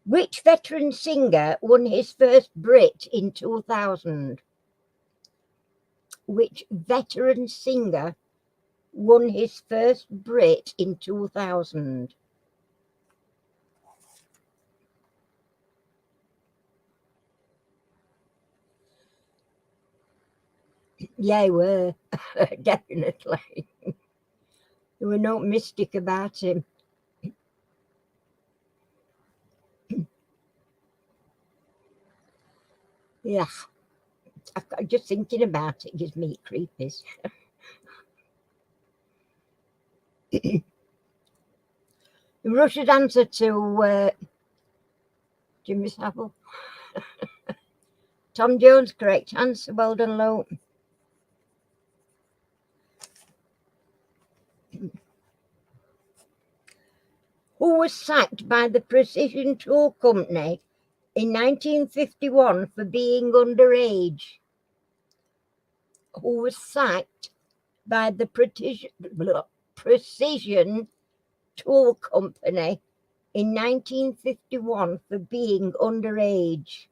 Which veteran singer won his first Brit in 2000? Which veteran singer won his first Brit in 2000? Yeah, he were. Definitely. There were no mystic about him. Yeah. Just thinking about it gives me creepies. Russia's answer to Jimmy Savile. Tom Jones, correct answer. Well done, Lou. Who was sacked by the Precision Tool Company in 1951 for being underage? Who was sacked by the Precision Tool Company in 1951 for being underage?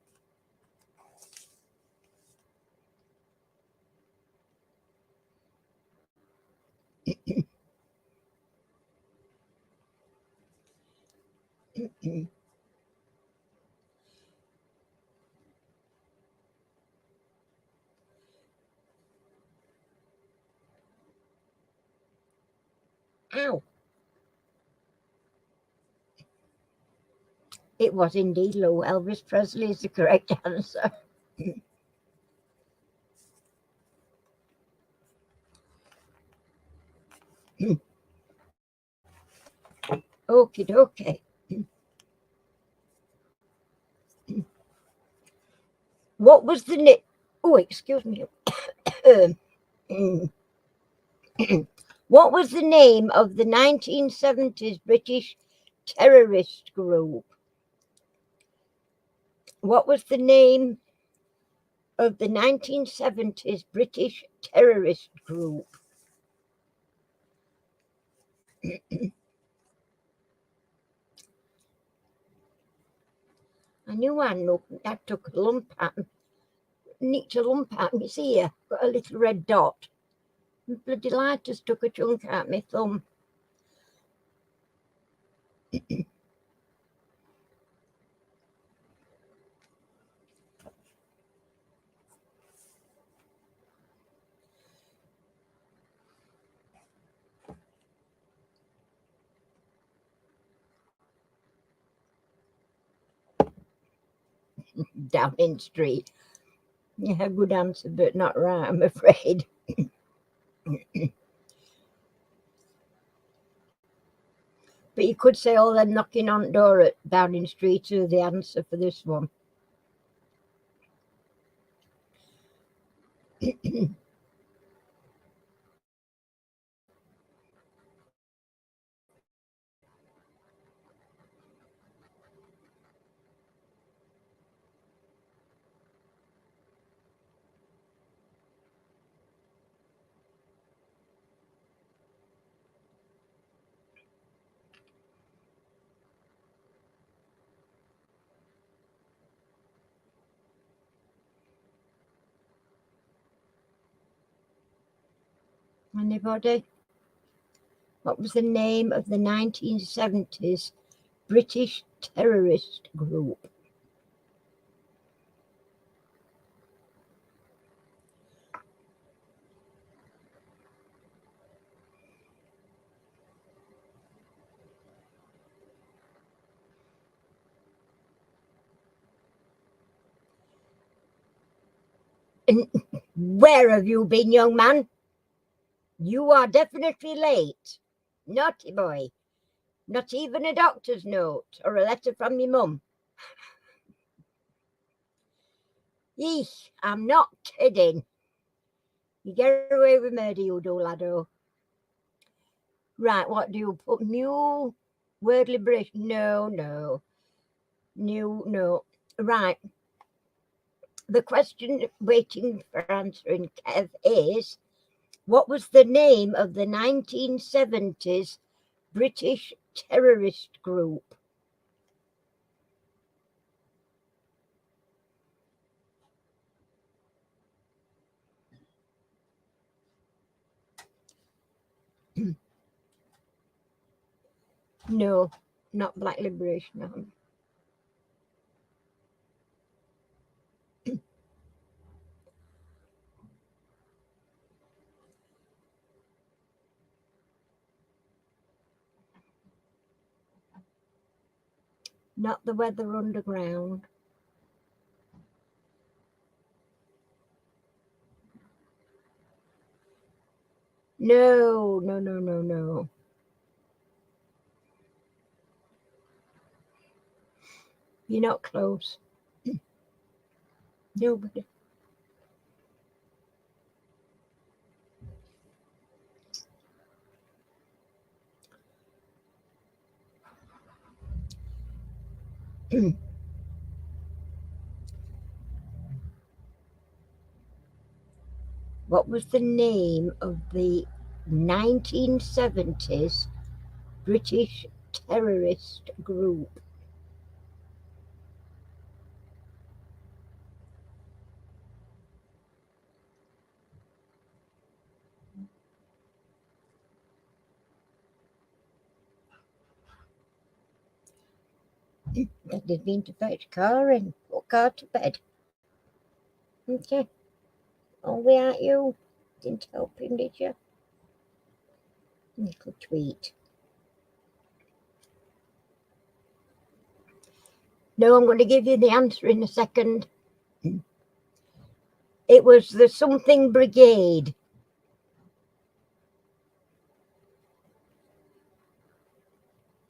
Ow. It was indeed Lou. Elvis Presley is the correct answer. Okie dokie. What was the name? Oh, excuse me. What was the name of the 1970s British terrorist group? What was the name of the 1970s British terrorist group? I knew I took a lump at him. Nicked a lump at me. See here, got a little red dot. Bloody light just took a chunk at my thumb. Downing Street. Yeah, good answer, but not right, I'm afraid. But you could say, oh, they're knocking on the door at Downing Street are the answer for this one. Anybody? What was the name of the 1970s British terrorist group? And where have you been, young man? You are definitely late. Naughty boy. Not even a doctor's note or a letter from your mum. Yeesh, I'm not kidding. You get away with murder, you do, laddo. Right, what do you put? New word liberation? No. New, no. Right. The question waiting for answering, Kev, is what was the name of the 1970s British terrorist group? No, not Black Liberation Army. Not the Weather Underground. No. You're not close. Nobody. What was the name of the 1970s British terrorist group? That did mean to fetch car and put car to bed. Okay. Oh, we aren't you? Didn't help him, did you? Little tweet. No, I'm going to give you the answer in a second. It was the something brigade.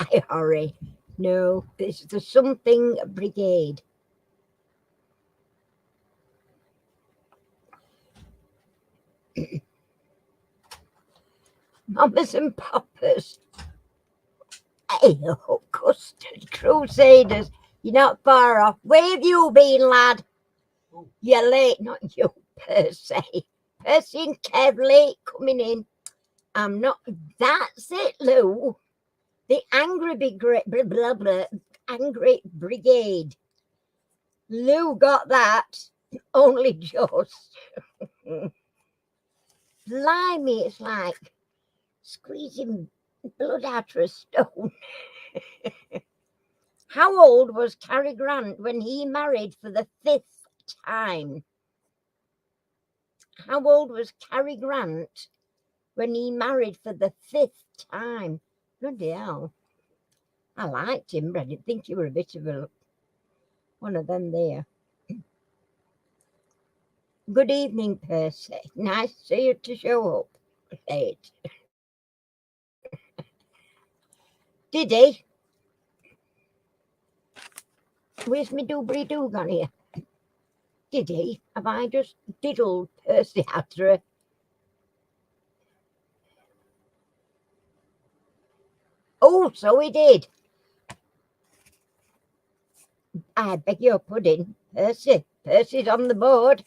I hurry. No, it's the something brigade. Mamas and papas. Hey, oh, custard crusaders. You're not far off. Where have you been, lad? Oh. You're late, not you, Percy. Percy and Kev late coming in. I'm not. That's it, Lou. The angry blah blah blah. Angry brigade. Lou got that. Only just. Blimey, it's like squeezing blood out of a stone. How old was Cary Grant when he married for the 5th time? How old was Cary Grant when he married for the 5th time? Bloody hell. I liked him, but I didn't think he were a bit of a one of them there. Good evening, Percy. Nice to see you to show up late. Did he? Where's me doobly-doo gone here? Did he? Have I just diddled Percy after a... Oh, so he did. I beg your pudding, Percy. Percy's on the board.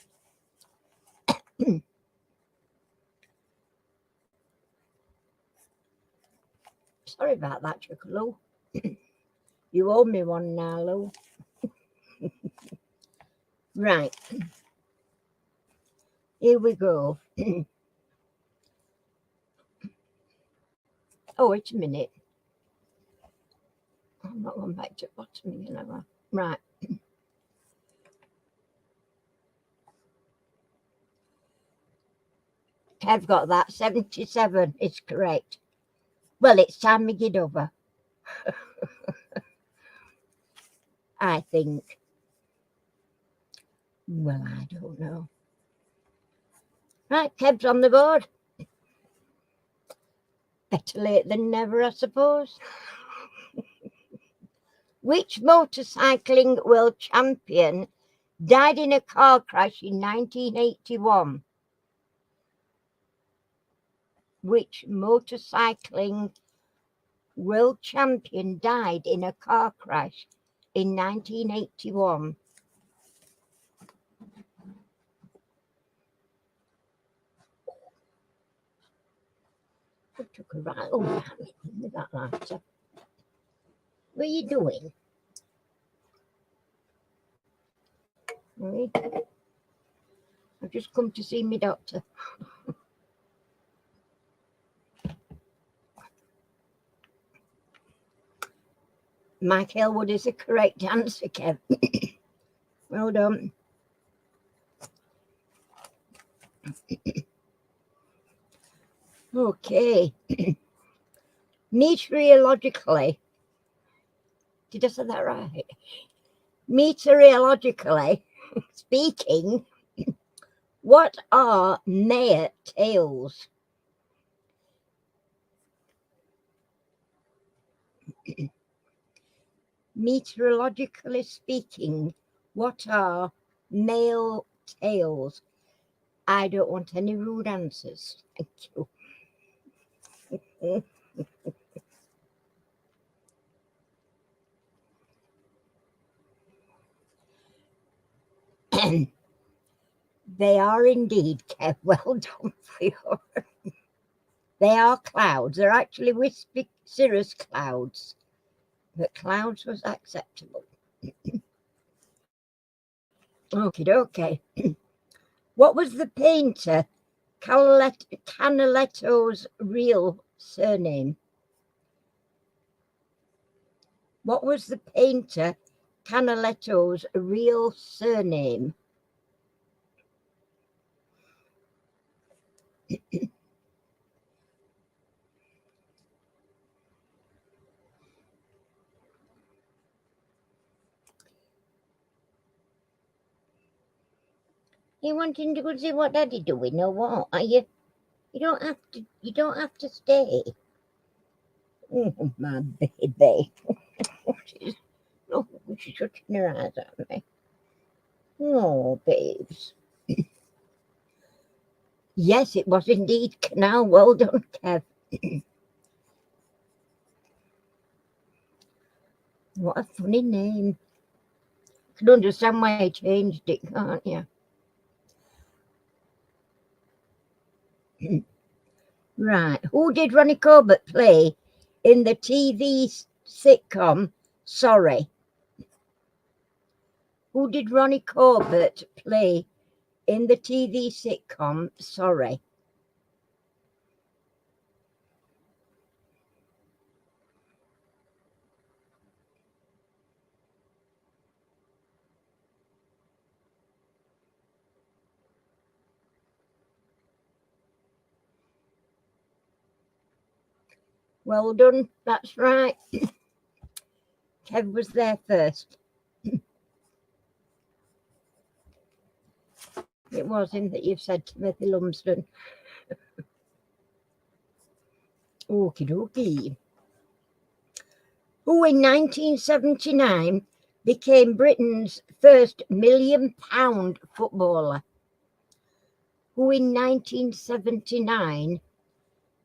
Sorry about that, Chuckaloo. You owe me one now, Lou. Right. Here we go. Oh, wait a minute. I'm not going back to the bottom again, am I? Right. Kev got that. 77 is correct. Well, it's time we get over. I think. Well, I don't know. Right, Kev's on the board. Better late than never, I suppose. Which motorcycling world champion died in a car crash in 1981? Which motorcycling world champion died in a car crash in 1981? I took a right old damn with that lighter. What are you doing? I've just come to see my doctor. Mike Elwood is the correct answer, Kev. Well done. Okay. Meteorologically, did I say that right? Meteorologically speaking, what are mare tails? Meteorologically speaking, what are male tails? I don't want any rude answers. Thank you. They are indeed, Kev. Well done for your. They are clouds. They're actually wispy cirrus clouds. But clouds was acceptable. Okie dokie. What was the painter Canaletto's real surname? What was the painter Canaletto's real surname? You wanting to go see what Daddy doing or what? Are you? You don't have to. You don't have to stay. Oh, my baby. She's shutting her eyes at me. Oh, babes. Yes, it was indeed Canal. Well done, Kev. What a funny name. I can understand why I changed it, can't you? Right. Who did Ronnie Corbett play in the TV sitcom Sorry? Who did Ronnie Corbett play in the TV sitcom Sorry? Well done. That's right. Kev was there first. It was him that you've said Timothy Lumsden. Okie dokie. Who in 1979 became Britain's first £1 million footballer? Who in 1979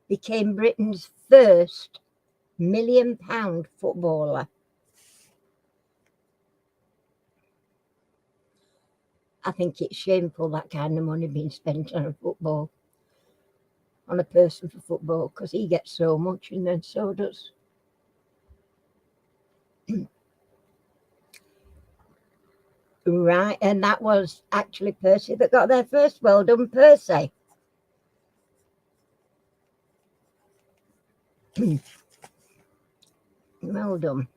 became Britain's first £1 million footballer? I think it's shameful that kind of money being spent on a football, on a person for football, because he gets so much and then so does. Right, and that was actually Percy that got there first. Well done, Percy. Well done.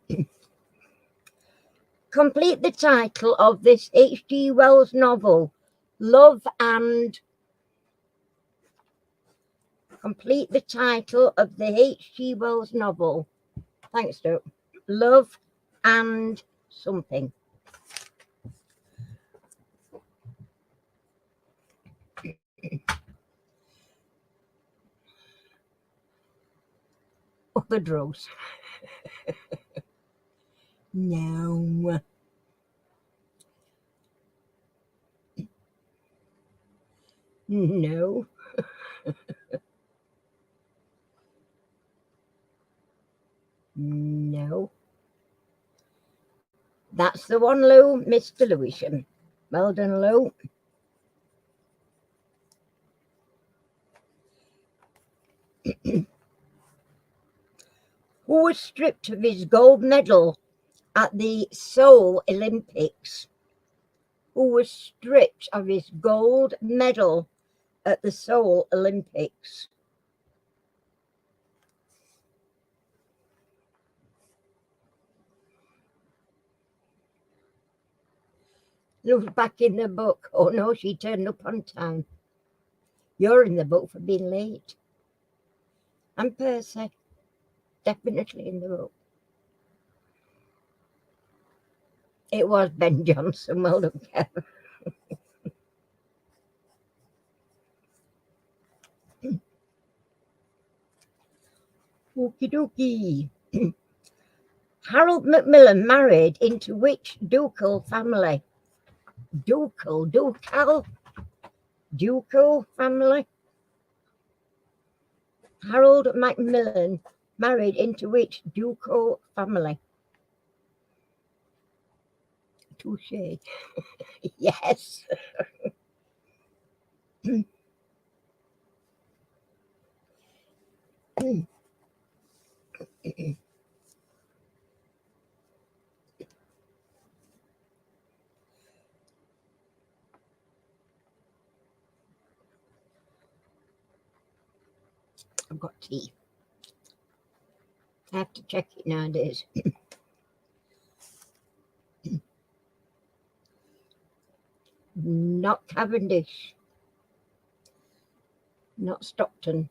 Complete the title of this H.G. Wells novel, Love and... Complete the title of the H.G. Wells novel. Thanks, Doug. Love and something. Other drugs. No. No. No. That's the one, Lou. Mr. Lewisham. Well done, Lou. Who was stripped of his gold medal at the Seoul Olympics? Who was stripped of his gold medal at the Seoul Olympics? Lou's back in the book. Oh no, she turned up on time. You're in the book for being late. And Percy, definitely in the book. It was Ben Johnson. Well done, Kevin. Okie dokie. Harold Macmillan married into which ducal family? Ducal family? Harold Macmillan married into which ducal family? Touche. Yes. I've got tea. I have to check it nowadays. Not Cavendish. Not Stockton.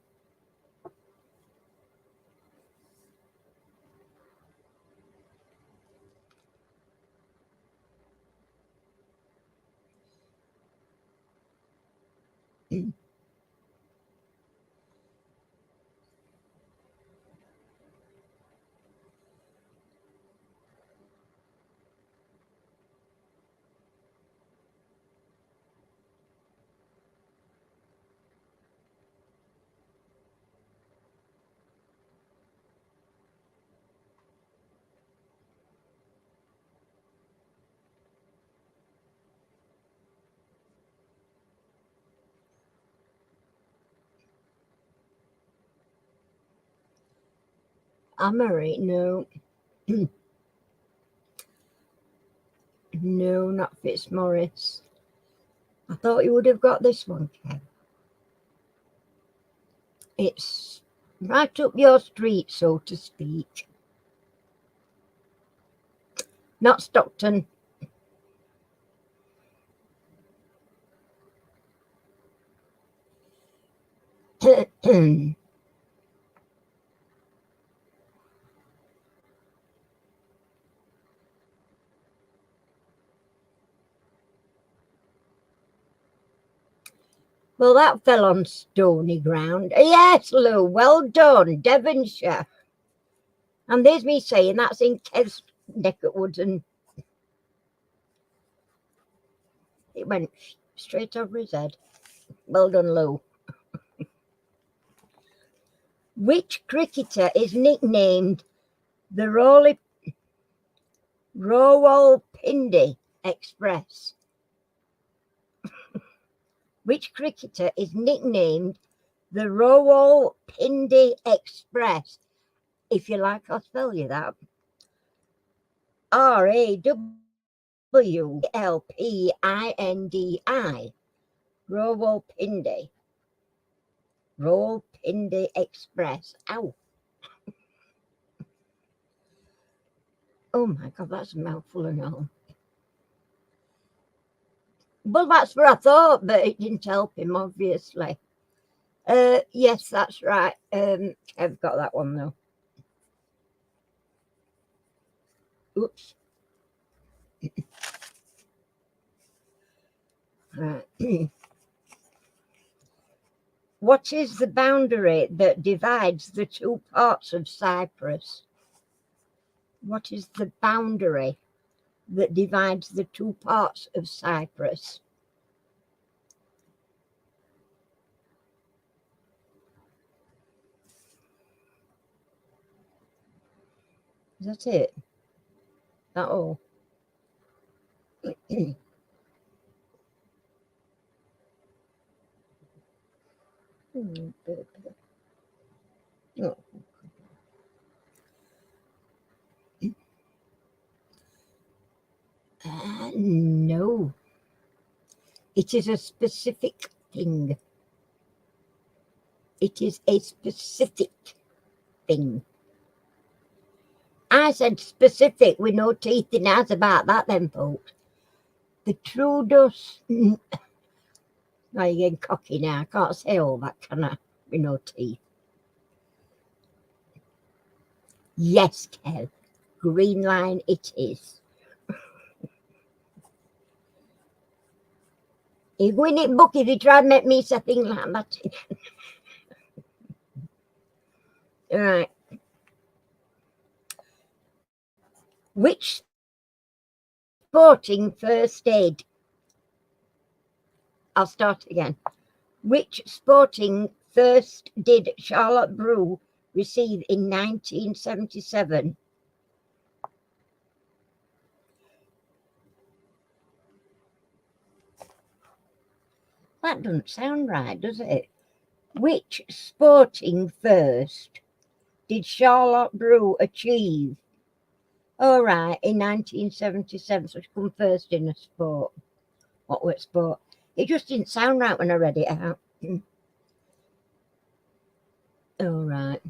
Amory, no. No, not Fitzmaurice. I thought you would have got this one, Kev. It's right up your street, so to speak. Not Stockton. Well, that fell on stony ground. Yes, Lou, well done, Devonshire. And there's me saying that's in Kev's neck of woods, and it went straight over his head. Well done, Lou. Which cricketer is nicknamed the Rawalpindi Express? Which cricketer is nicknamed the Rawalpindi Express? If you like, I'll spell you that. Rawalpindi. Rawalpindi. Rawalpindi Express. Ow. Oh my God, that's a mouthful and all. Well, that's what I thought, but it didn't help him, obviously. Yes, that's right. I've got that one, though. Oops. Right. What is the boundary that divides the two parts of Cyprus? What is the boundary that divides the two parts of Cyprus? Is that it? That all? Oh. No. It is a specific thing. It is a specific thing. I said specific with no teeth in ours about that then, folks. The Trudus. Now you're getting cocky now. I can't say all that, can I? With no teeth. Yes, Kev. Green line it is. You go in it book if you try and make me say things like that. All right. Which sporting first aid? I'll start again. Which sporting first did Charlotte Brew receive in 1977? That doesn't sound right, does it? Which sporting first did Charlotte Brew achieve? All right, in 1977, so she come first in a sport. What was sport? It just didn't sound right when I read it out. All right.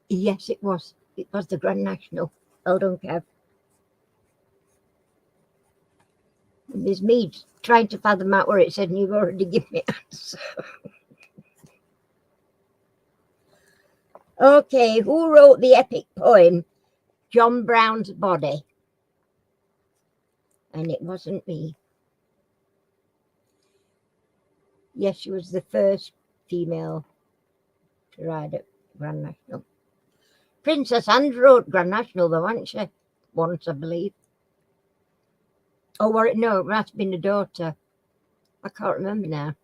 Yes, it was. It was the Grand National. Well done, Kev. And there's me trying to fathom out where it said, and you've already given me answer. Okay, who wrote the epic poem John Brown's Body? And it wasn't me. Yes, she was the first female to ride at Grand National. Princess Anne wrote Grand National, though, hadn't she? Once, I believe. Oh, were it? No, it must have been a daughter. I can't remember now.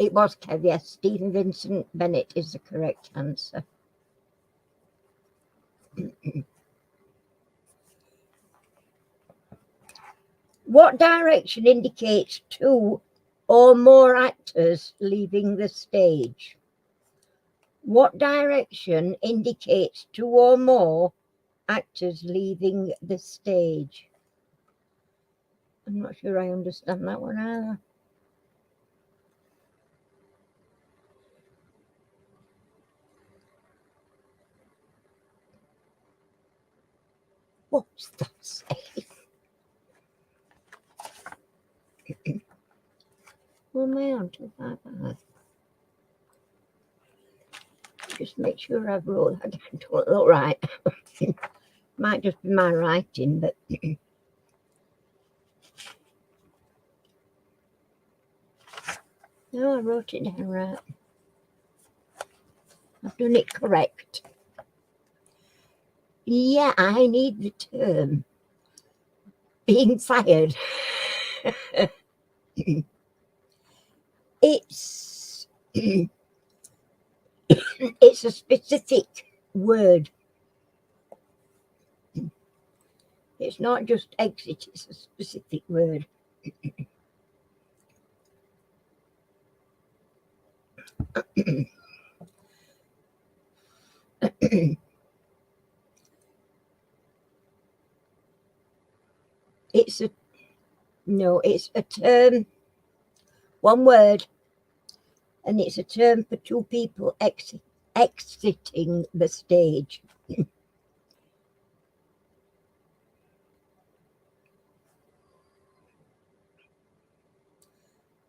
It was Kev, yes. Stephen Vincent Bennett is the correct answer. What direction indicates two or more actors leaving the stage? What direction indicates two or more actors leaving the stage? I'm not sure I understand that one either. What's that say? What am I on? 255. Just make sure I've wrote that down. Don't look right. Might just be my writing, but no, I wrote it down right. I've done it correct. Yeah, I need the term being fired. It's it's a specific word. It's not just exit, it's a specific word. It's a term, one word, and it's a term for two people exiting the stage.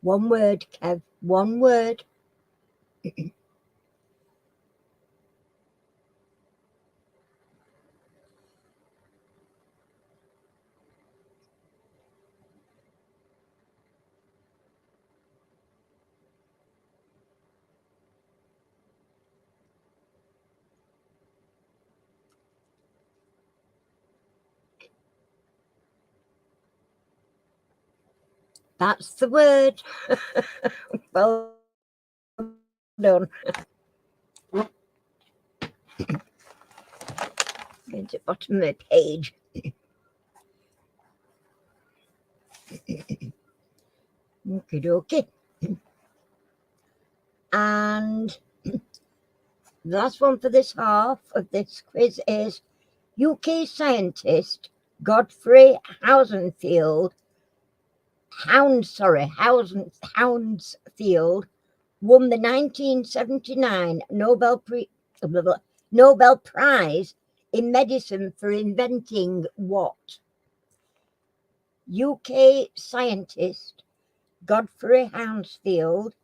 One word, Kev, one word. That's the word. Well done. Going to the bottom of the page. Okie dokie. And the last one for this half of this quiz is UK scientist Godfrey Hounsfield won the 1979 Nobel Prize in Medicine for inventing what? UK scientist Godfrey Hounsfield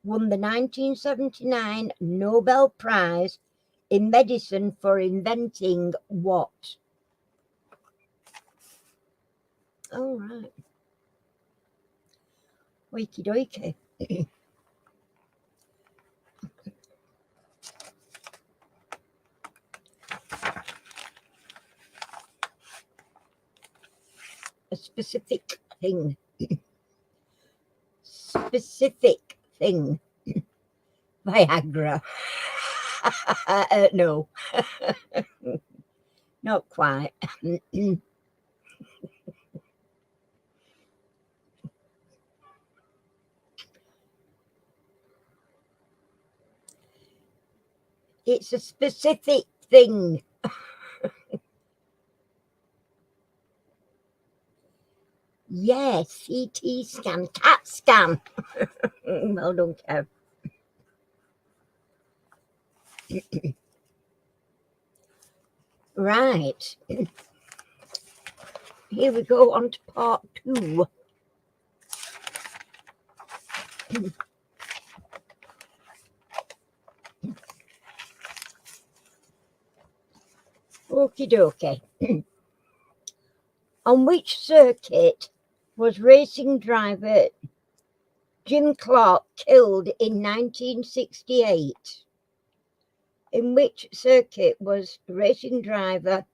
won the 1979 Nobel Prize in Medicine for inventing what? All right. Wakey dokie. A specific thing. Specific thing. Viagra. No. Not quite. It's a specific thing. Yes, CT scan, CAT scan. Well done, Kev. Right. Here we go on to part 2. Okie dokie. On which circuit was racing driver Jim Clark killed in 1968? In which circuit was racing driver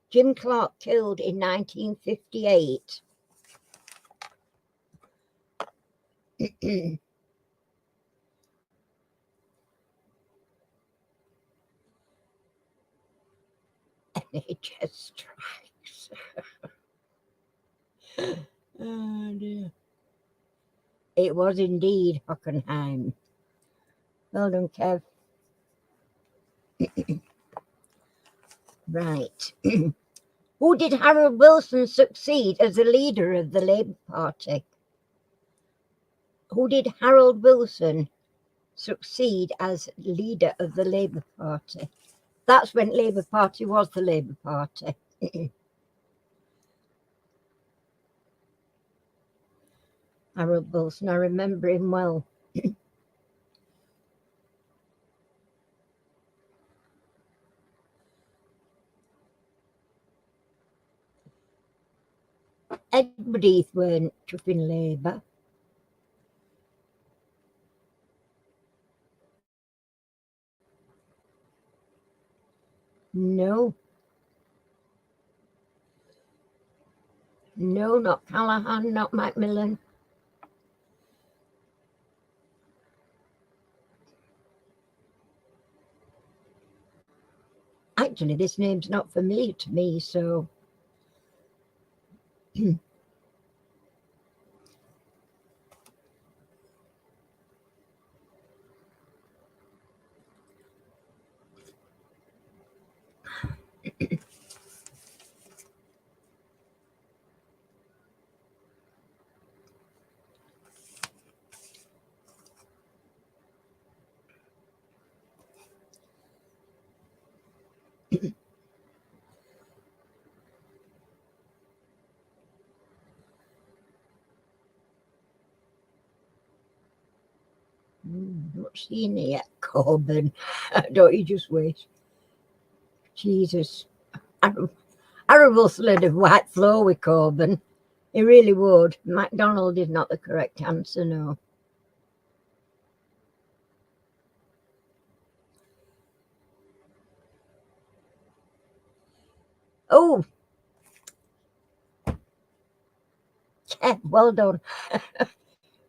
Jim Clark killed in 1958? NHS strikes. Oh dear. It was indeed Hockenheim. Well done, Kev. Right. Who did Harold Wilson succeed as the leader of the Labour Party? Who did Harold Wilson succeed as leader of the Labour Party? That's when Labour Party was the Labour Party. Harold Wilson, I remember him well. Edward Heath weren't chuffing Labour. No. No, not Callaghan, not Macmillan. Actually, this name's not familiar to me, so. Not seeing it yet, Corbyn. Don't you just wait? Jesus. Harold Wilson would have white floor with Corbyn. He really would. MacDonald is not the correct answer, no. Oh, yeah, well done.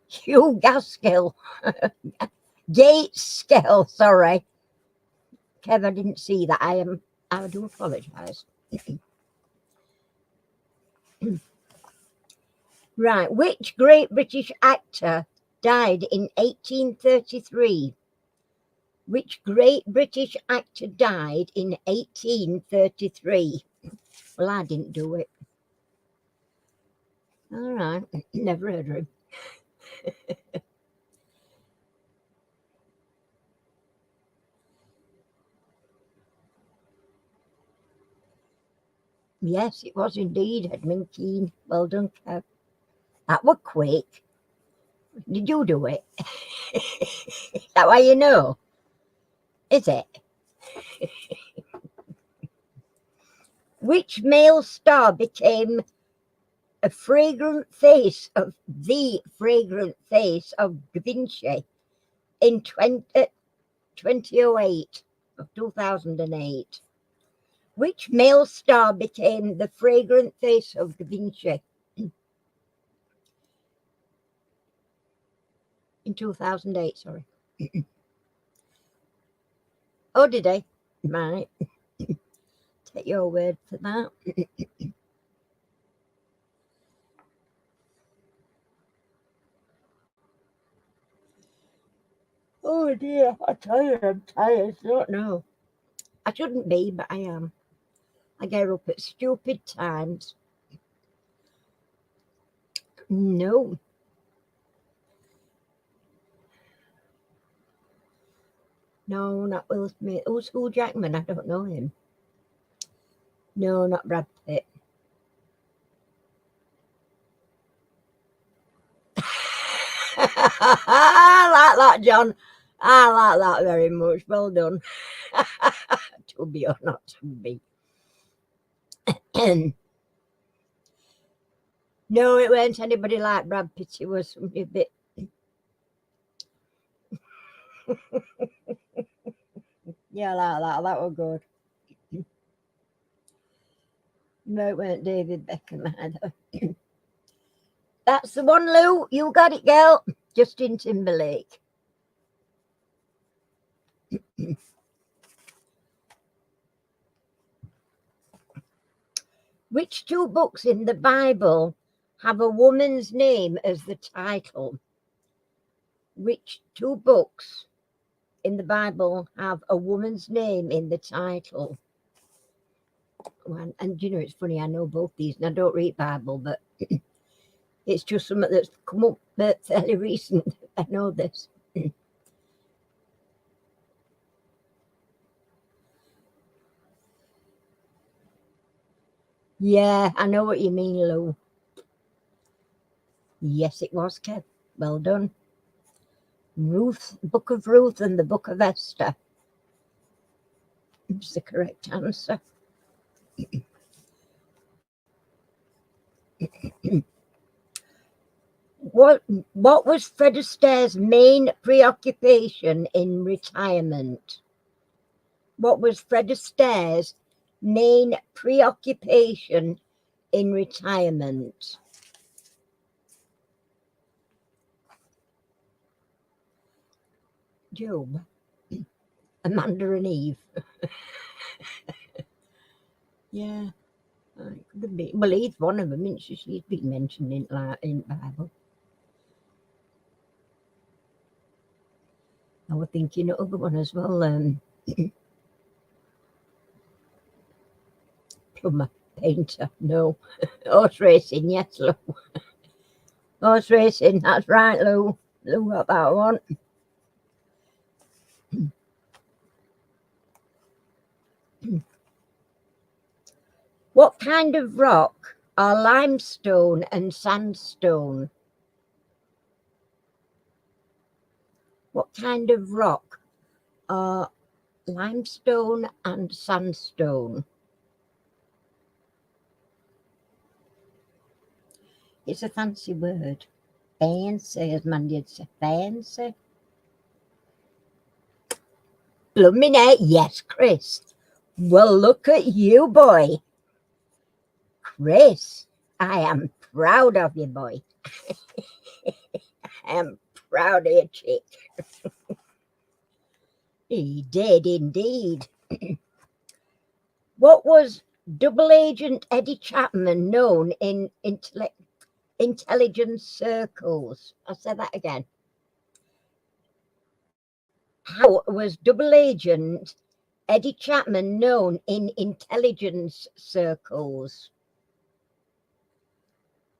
Hugh Gaskell. Gateskill, sorry. Kev, I didn't see that. I do apologise. Right, which great British actor died in 1833? Which great British actor died in 1833? Well, I didn't do it. All right, never heard of him. Yes, it was indeed Edmund Kean. Well done, Kev. That was quick. Did you do it? Is that why you know? Is it? Which male star became the fragrant face of Da Vinci in 2008 of 2008? Which male star became the fragrant face of Da Vinci in 2008? Sorry. Oh, did I? Right. Take your word for that. Oh dear, I tell you, I'm tired. I don't know. I shouldn't be, but I am. I get up at stupid times. No. No, not Will Smith. Who's Hugh Jackman? I don't know him. No, not Brad Pitt. I like that, John. I like that very much. Well done. To be or not to be. No, it weren't anybody like Brad Pitt. It was somebody a bit. Yeah, I like that. That was good. No, it weren't David Beckham either. That's the one, Lou. You got it, girl. Justin Timberlake. Which two books in the Bible have a woman's name as the title? Which two books in the Bible have a woman's name in the title? And you know, it's funny, I know both these, and I don't read Bible, but it's just something that's come up fairly recent. I know this. Yeah, I know what you mean, Lou. Yes, it was, Kev. Well done. Ruth, Book of Ruth and the Book of Esther. It's the correct answer. What was Fred Astaire's main preoccupation in retirement? What was Fred Astaire's main preoccupation in retirement? Job, Amanda and Eve. Yeah, it could have been. Well, Eve's one of them, isn't she? She's been mentioned in the Bible. I was thinking of other one as well. Plumber, painter, no. Horse racing, yes, Lou. Horse racing, that's right, Lou. Lou got that one. What kind of rock are limestone and sandstone? What kind of rock are limestone and sandstone? It's a fancy word. Fancy, as Mandy would say. Fancy. Blooming out, yes, Chris. Well, look at you, boy. Chris, I am proud of you, boy. I am proud of you, chick. He did indeed. What was double agent Eddie Chapman known in intelligence circles? I'll say that again. How was double agent Eddie Chapman known in intelligence circles?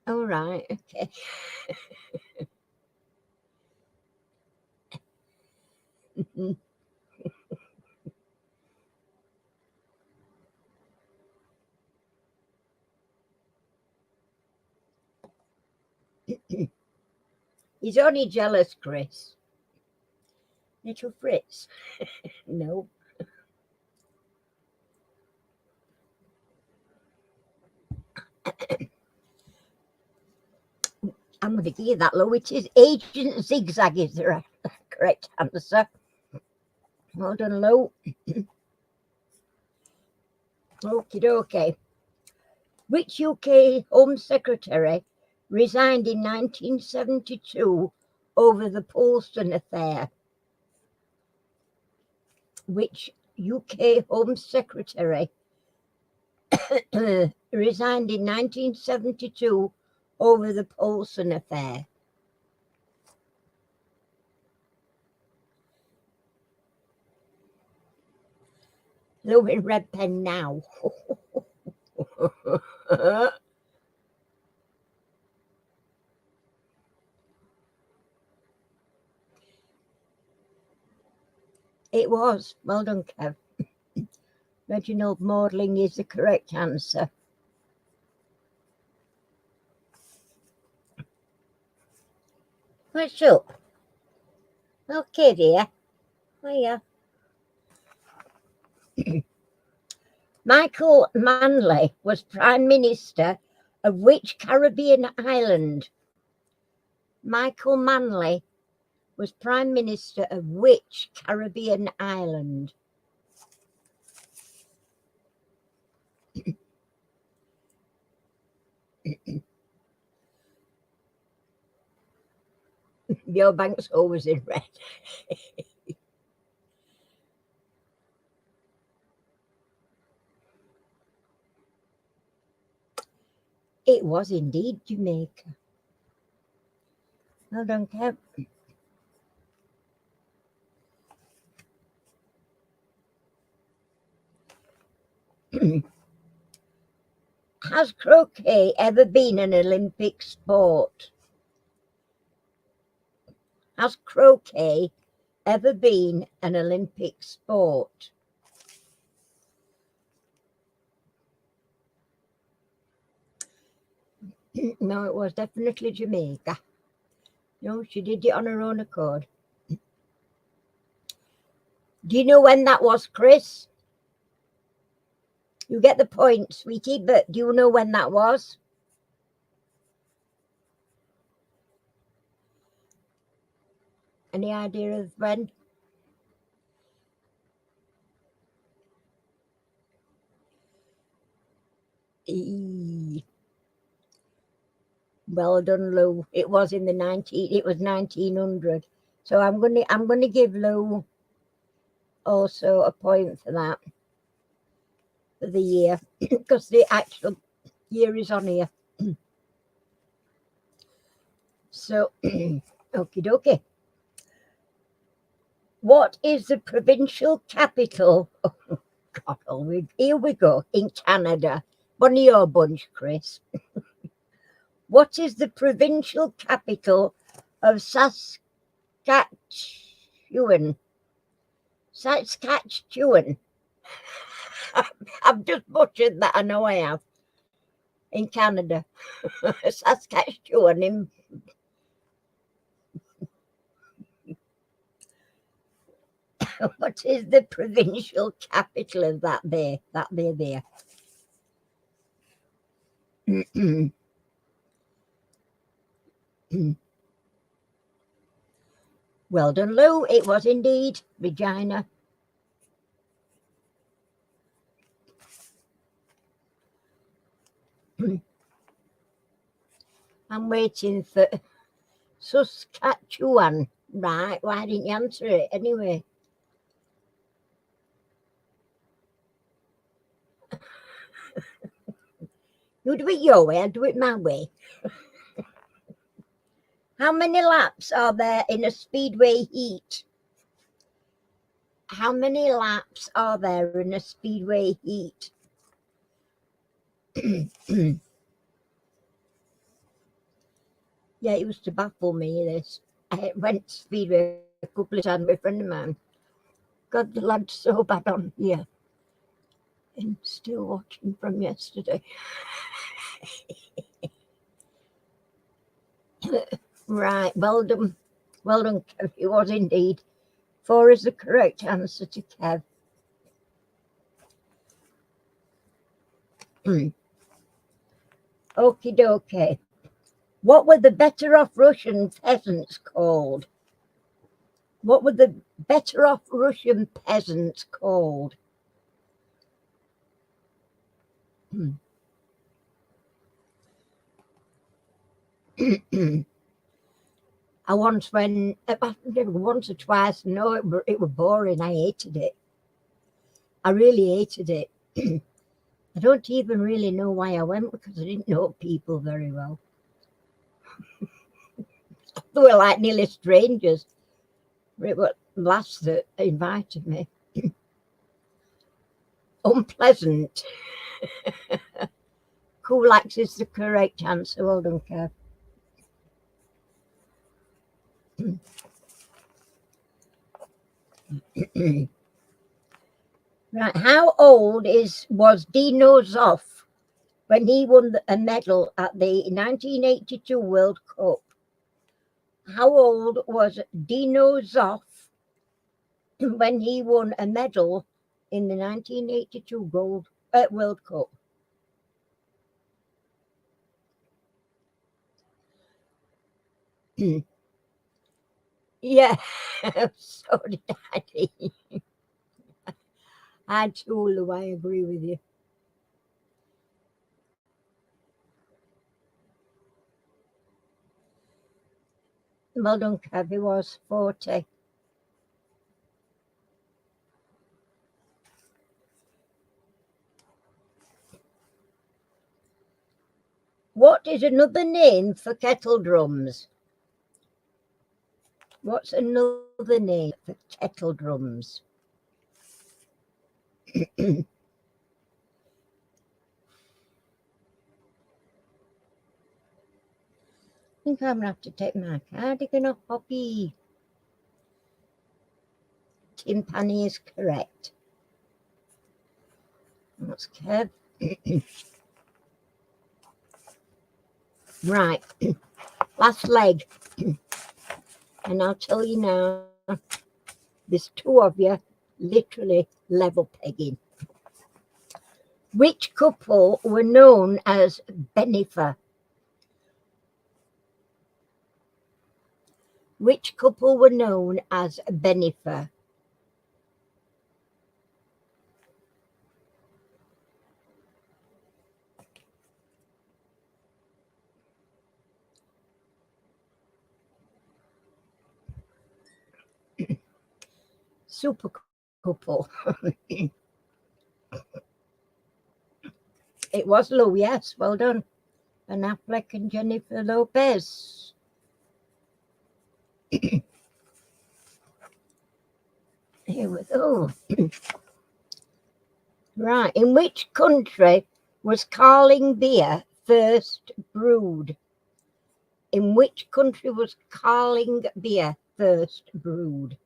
All right, okay. He's only jealous, Chris. Little Fritz. No. I'm going to give you that, Lou. It is Agent Zigzag is the correct answer. Well done, Lou. Okie dokie. Which UK Home Secretary resigned in 1972 over the Polson affair? Which UK Home Secretary resigned in 1972 over the Polson affair. Loving red pen now. It was. Well done, Kev. Reginald Maudling is the correct answer. What's up? Okay, dear. Hiya. Michael Manley was Prime Minister of which Caribbean island? Michael Manley was Prime Minister of which Caribbean island? Your bank's always in red. It was indeed Jamaica. Well done, Kev. Has croquet ever been an Olympic sport? Has croquet ever been an Olympic sport? No, it was definitely Jamaica. No, she did it on her own accord. Do you know when that was, Chris? You get the point, sweetie, but do you know when that was? Any idea of when? Well done, Lou. It was in the 1900. So I'm gonna give Lou also a point for that, for the year, because the actual year is on here. So okie dokie. What is the provincial capital? Oh, God, here we go, in Canada. One of your bunch, Chris. What is the provincial capital of Saskatchewan? Saskatchewan. I've just butchered that, I know I have. In Canada. Saskatchewan. What is the provincial capital of that bay? That bay there. Well done, Lou. It was indeed Regina. I'm waiting for Saskatchewan. Right, why didn't you answer it anyway? You do it your way, I'll do it my way. How many laps are there in a speedway heat? How many laps are there in a speedway heat? Yeah, it used to baffle me, this. I went speedway a couple of times with a friend of mine. God, the lad's so bad on here. And still watching from yesterday. Right, well done. Well done, Kev. It was indeed. 4 is the correct answer to Kev. Okie dokie. What were the better off Russian peasants called? What were the better off Russian peasants called? I once went, once or twice, no, it was boring. I hated it. I really hated it. I don't even really know why I went because I didn't know people very well. They were like nearly strangers. It was lass that invited me. Unpleasant. Kulaks is the correct answer. Well done, Kev. Right, how old was Dino Zoff when he won a medal at the 1982 World Cup? How old was Dino Zoff when he won a medal in the 1982 World Cup? Yeah, so did I. I too, I agree with you. Well done, Kev. He was 40. What is another name for kettle drums? What's another name for kettle drums? I think I'm going to have to take my cardigan off, Poppy. Timpani is correct. That's Kev. Right, last leg. And I'll tell you now, there's two of you literally level pegging. Which couple were known as Benifer? Which couple were known as Benifer? Super couple. It was Lou, yes, well done. Ben Affleck and Jennifer Lopez. Here we go. Right, in which country was Carling beer first brewed? In which country was Carling beer first brewed?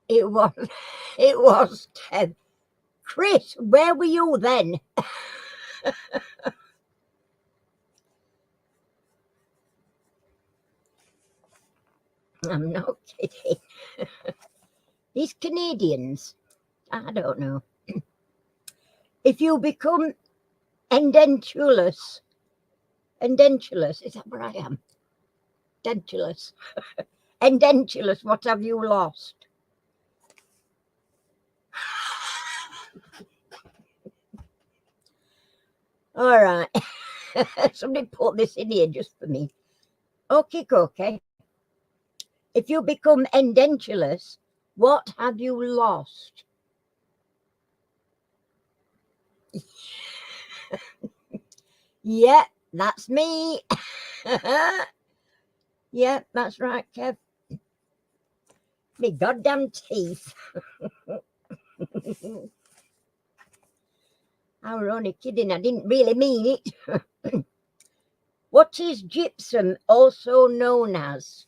It was Ted. Chris, where were you then? I'm not kidding. These Canadians, I don't know. If you become edentulous, is that where I am? Dentulous. Edentulous, what have you lost? All right. Somebody put this in here just for me. Okay. If you become edentulous, what have you lost? Yeah, that's me. Yeah, that's right, Kev. Me goddamn teeth. I were only kidding. I didn't really mean it. What is gypsum also known as?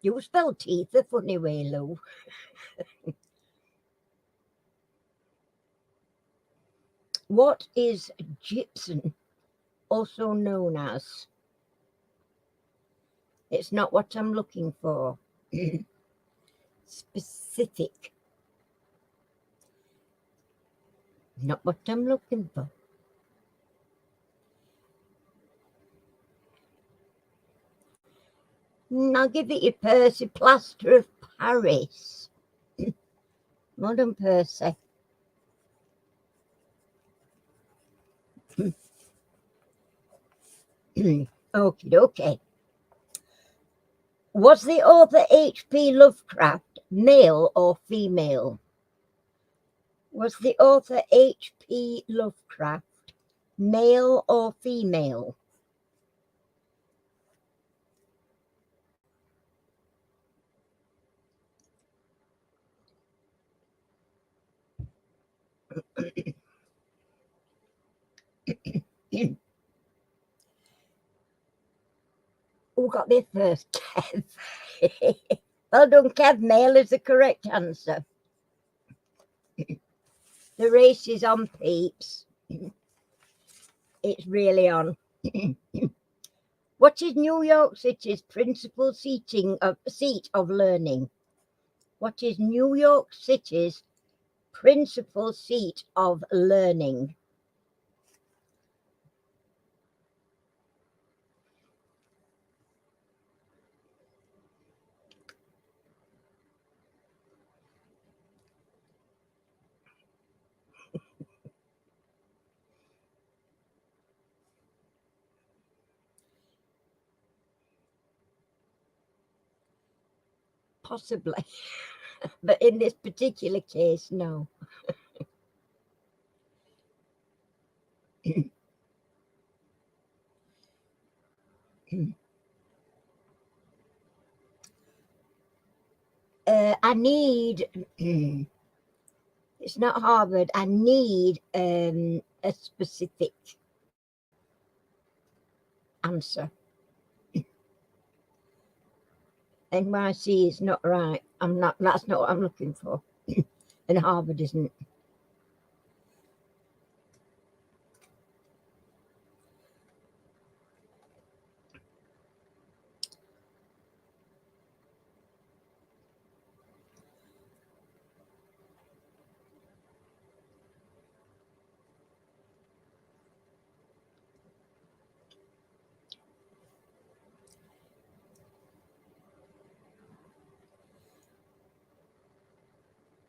You spell teeth a funny way, Lou. What is gypsum also known as? It's not what I'm looking for. Specific. Not what I'm looking for. I'll give it you, Percy, plaster of Paris. Modern Percy. Okay. Was the author H.P. Lovecraft male or female? Was the author H.P. Lovecraft male or female? Who got there first? Kev. Well done, Kev. Male is the correct answer. The race is on, peeps. It's really on. What is New York City's principal seat of learning? What is New York City's principal seat of learning? Possibly, but in this particular case, no. I need, it's not Harvard, I need a specific answer. NYC is not right. That's not what I'm looking for. And Harvard isn't.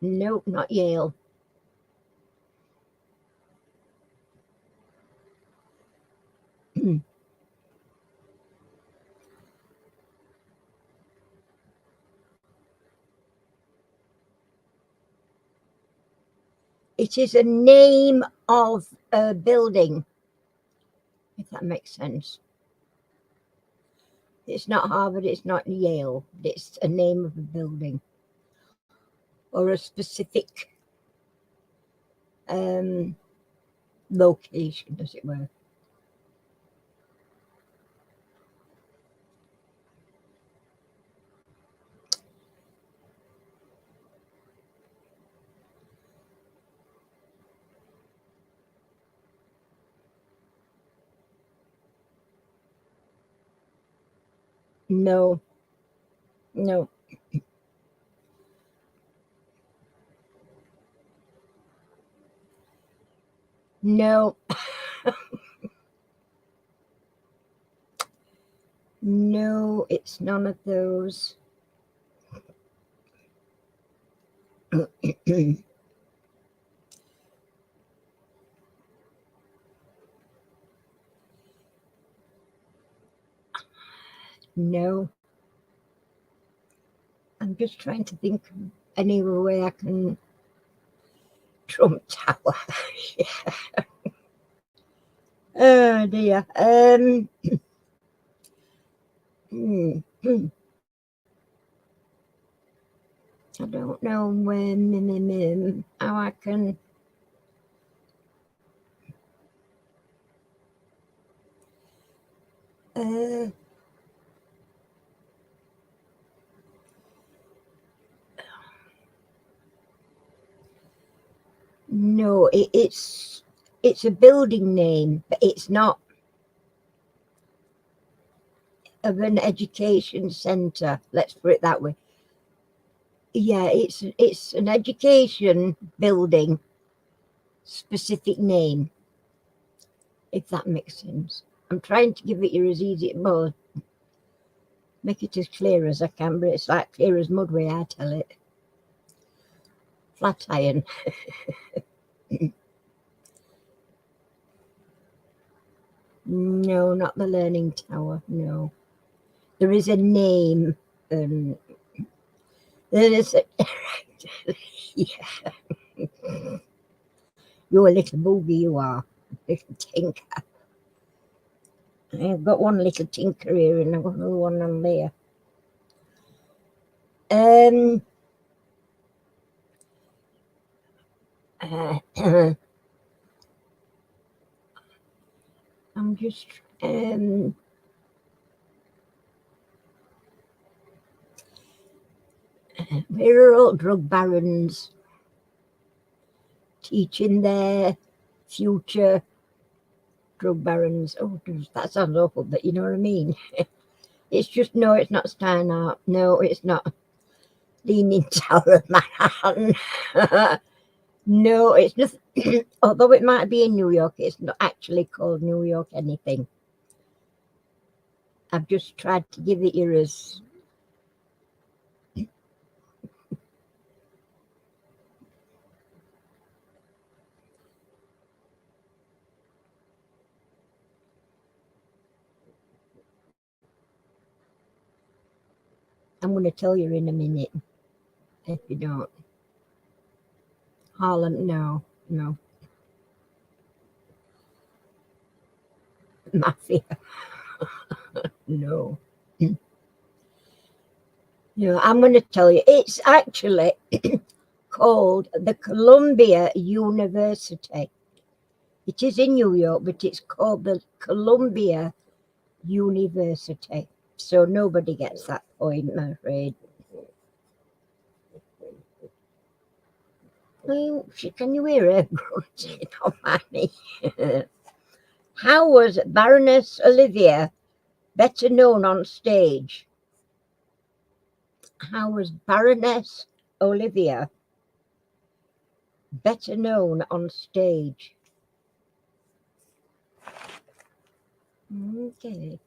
Nope, not Yale. It is a name of a building, if that makes sense. It's not Harvard, it's not Yale. It's a name of a building or a specific location, as it were. No. No. No. No, it's none of those. No. I'm just trying to think of any way I can. Trump Tower. Yeah. Oh dear. I don't know when how I can. No, it's a building name, but it's not of an education center. Let's put it that way. Yeah, it's an education building, specific name, if that makes sense. I'm trying to give it you as easy as possible. make it as clear as I can, but it's like clear as mud way I tell it. Flatiron. No, not the Learning Tower, no. There is a name. There is a... Yeah. You're a little boogie, you are. Little tinker. I've got one little tinker here and I've got another one on there. I'm just where are all drug barons teaching their future drug barons? Oh, that sounds awful, but you know what I mean. It's just, no, it's not Steinhardt. No, it's not Leaning Tower of Manhattan. No, it's nothing. Although it might be in New York, it's not actually called New York anything. I've just tried to give it you as... I'm going to tell you in a minute, if you don't. Harlem, no. Mafia, no. No, I'm going to tell you. It's actually called the Columbia University. It is in New York, but it's called the Columbia University. So nobody gets that point, I'm afraid. Oh, can you hear her grunting on me? How was Baroness Olivia better known on stage? How was Baroness Olivia better known on stage? Okay.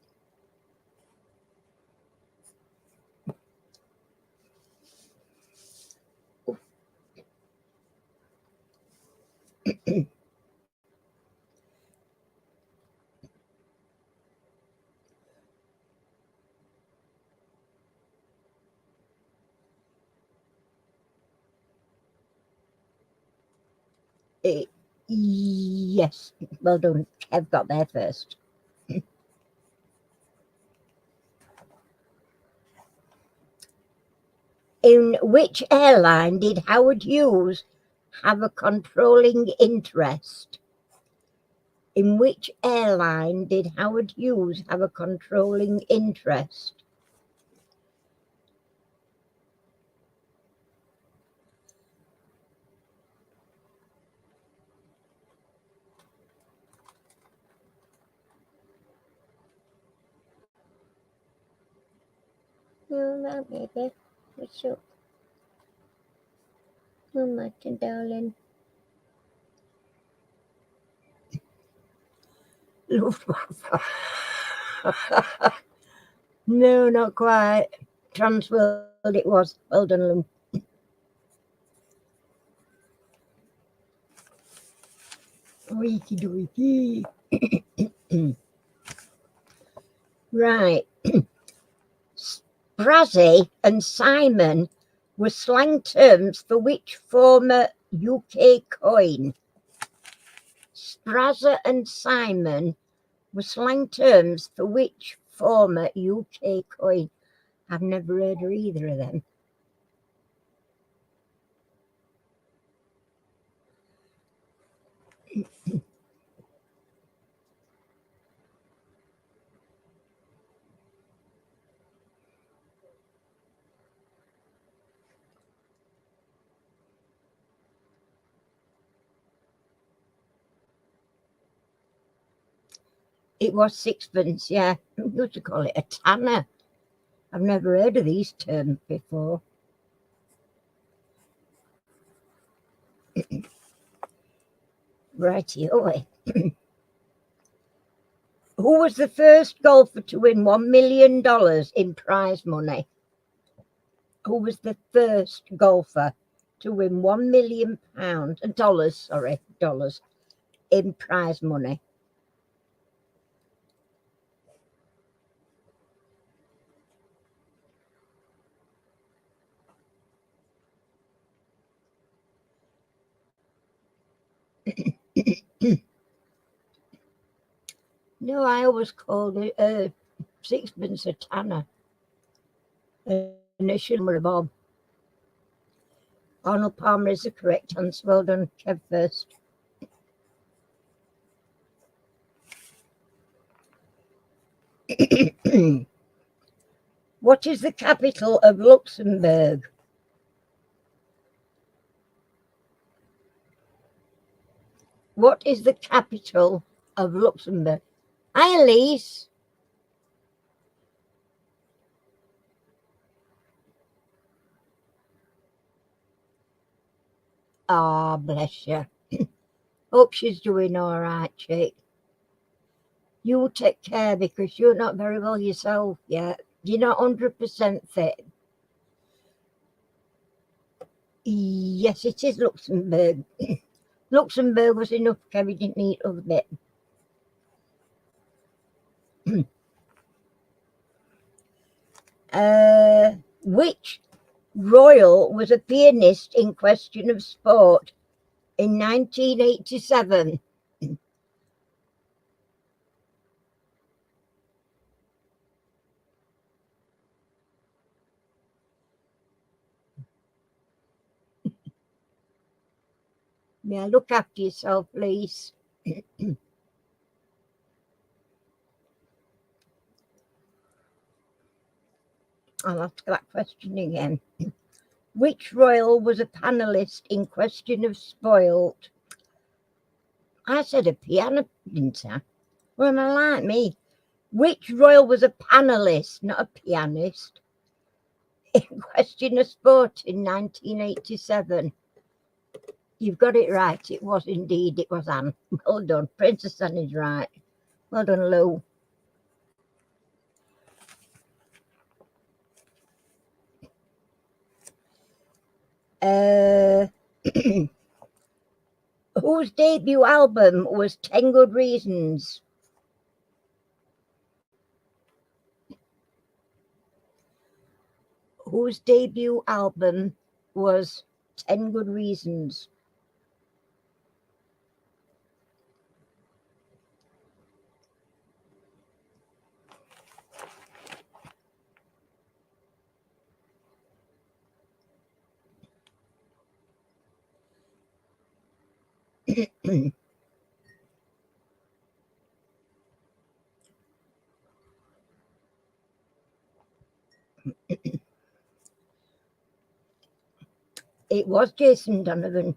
Yes, well done. Kev got there first. In which airline did Howard Hughes have a controlling interest? In which airline did Howard Hughes have a controlling interest? No, baby. What's up? Oh, Martin, darling. Luftwaffe. No, not quite. Transworld it was. Well done, Lou. Okie dokie. Right. Sprazzy and Simon were slang terms for which former UK coin? Sprazzer and Simon were slang terms for which former UK coin? I've never heard of either of them. It was sixpence, yeah. We used to call it a tanner. I've never heard of these terms before. Righty-o. Who was the first golfer to win $1 million in prize money? Who was the first golfer to win $1 million dollars in prize money? No, I always called it sixpence a tanner. And it should have bob. Arnold Palmer is the correct answer. Well done, Kev first. What is the capital of Luxembourg? What is the capital of Luxembourg? Hi, Elise. Ah, bless you. Hope she's doing all right, chick. You take care because you're not very well yourself yet. You're not 100% fit. Yes, it is Luxembourg. Luxembourg was enough, Kerry didn't need other bit. Which royal was a pianist in Question of Sport in 1987? May I look after yourself, please? I'll ask that question again. Which royal was a panelist in Question of Spoilt? I said a piano, didn't I? Well, am I like me? Which royal was a panelist, not a pianist, in Question of Sport in 1987? You've got it right. It was indeed. It was Anne. Well done. Princess Anne is right. Well done, Lou. Whose debut album was 10 Good Reasons? Whose debut album was 10 Good Reasons? It was Jason Donovan.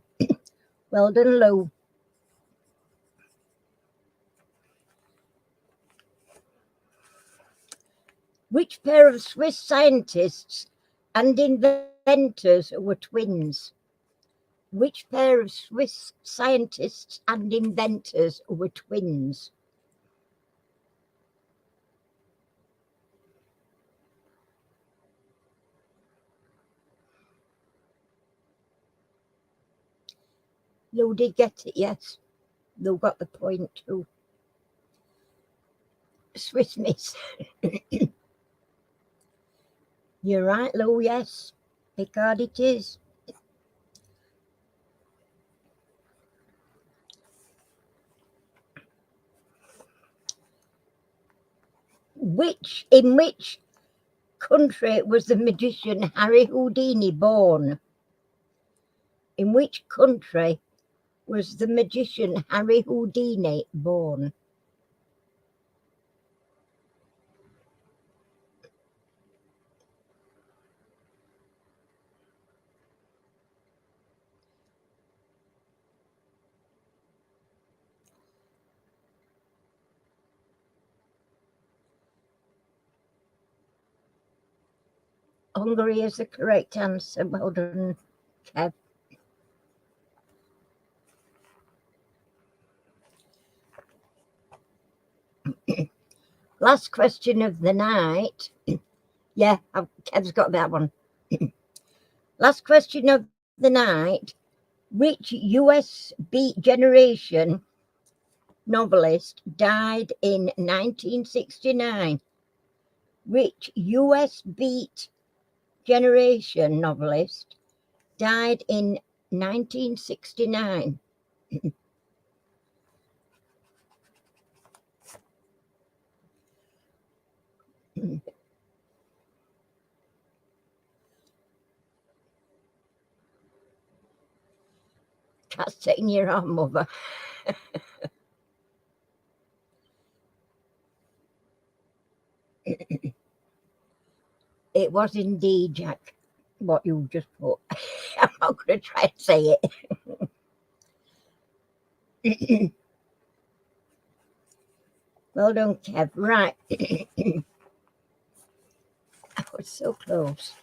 Well done, Lou. Which pair of Swiss scientists and inventors were twins? Which pair of Swiss scientists and inventors were twins? Lou did get it, yes. Lou got the point too. Swiss miss. You're right, Lou, yes. Picard it is. In which country was the magician Harry Houdini born? In which country was the magician Harry Houdini born? Hungary is the correct answer. Well done, Kev. Last question of the night. Yeah, Kev's got that one. Last question of the night. Which US Beat Generation novelist died in 1969? Which US Beat Generation novelist died in 1969? That's taking your arm, mother. It was indeed, Jack, what you just put. I'm not going to try and say it. Well done, Kev. Right. I was so close.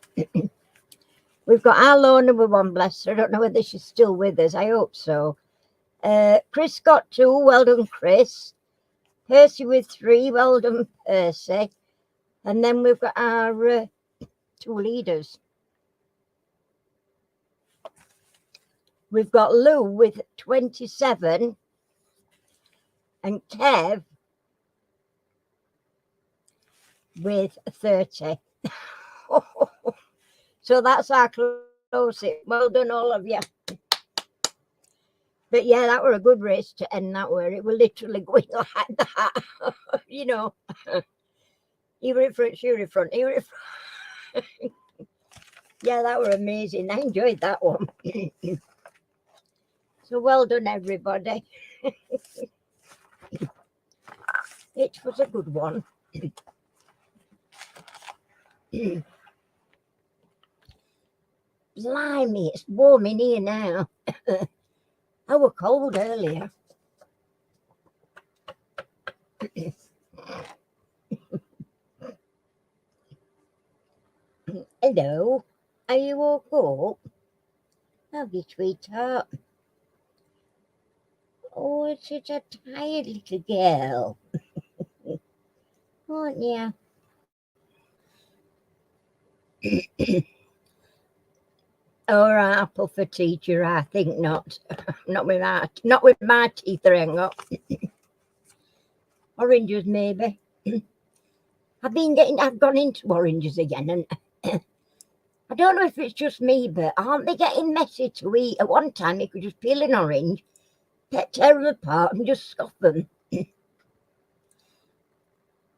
We've got our Lord number one, bless her. I don't know whether she's still with us. I hope so. Chris got 2. Well done, Chris. Percy with 3. Well done, Percy. And then we've got our 2 leaders. We've got Lou with 27 and Kev with 30. So that's our closing. Well done, all of you. But yeah, that were a good race to end that where it was literally going like that. You know, you were in front, you were in front, you were in front. Yeah, that were amazing. I enjoyed that one. So well done, everybody. It was a good one. Blimey, it's warm in here now. I was cold earlier. Hello, are you all up? How's your sweetheart? Oh, it's such a tired little girl. Aren't you? All right, apple for teacher, I think not. Not with my teeth are hang up. Oranges maybe. I've gone into oranges again, and I don't know if it's just me, but aren't they getting messy to eat? At one time, you could just peel an orange, tear them apart, and just scoff them.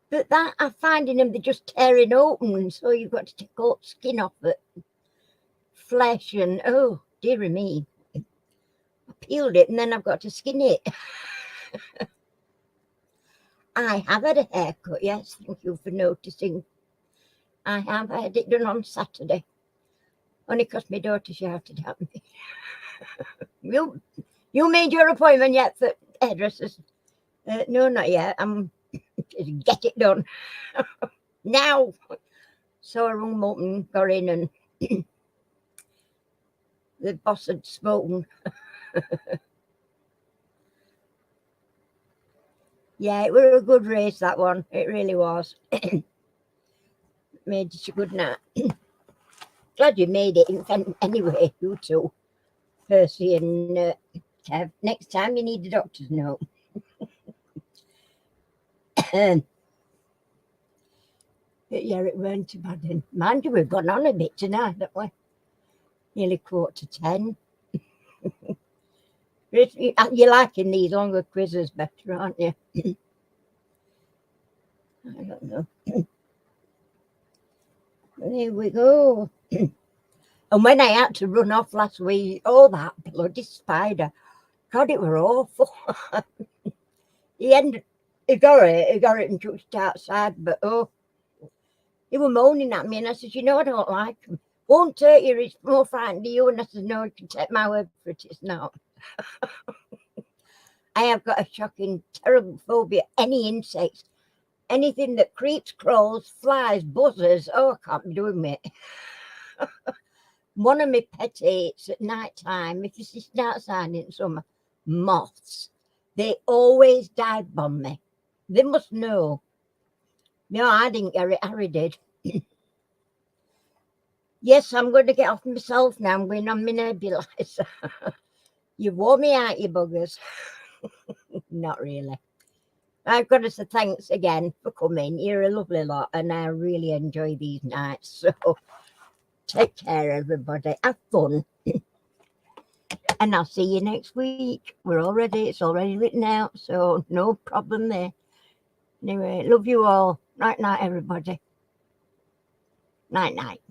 But that I'm finding them, they're just tearing open, so you've got to take all the skin off it, flesh, and oh, dearie me. I peeled it, and then I've got to skin it. I have had a haircut, yes, thank you for noticing. I have had it done on Saturday. Only because my daughter shouted at me. You made your appointment yet for hairdressers? No, not yet. Just get it done. Now. So I rung them up and got in, and the boss had spoken. Yeah, it was a good race, that one. It really was. Made it a good night. Glad you made it. Anyway, you two, Percy and Kev. Next time you need a doctor's note. But yeah, it weren't too bad. And mind you, we've gone on a bit tonight, haven't we? Nearly 9:45. You're liking these longer quizzes better, aren't you? I don't know. There we go. And when I had to run off last week, oh, that bloody spider. God, it were awful. He got it and took it outside, but oh, he were moaning at me, and I said, you know, I don't like him. Won't hurt you, it's more frightened of you. And I said, no, you can take my word for it, it's not. I have got a shocking, terrible phobia. Any insects, anything that creeps, crawls, flies, buzzers. Oh, I can't be doing it. One of my pet hates at night time, if you sit outside in summer, moths. They always dive bomb me. They must know. No, I didn't get it. Harry did. Yes, I'm going to get off myself now. I'm going on my nebulizer. You wore me out, you buggers. Not really. I've got to say thanks again for coming. You're a lovely lot, and I really enjoy these nights. So take care, everybody. Have fun. And I'll see you next week. It's already written out, so no problem there. Anyway, love you all. Night, night, everybody. Night, night.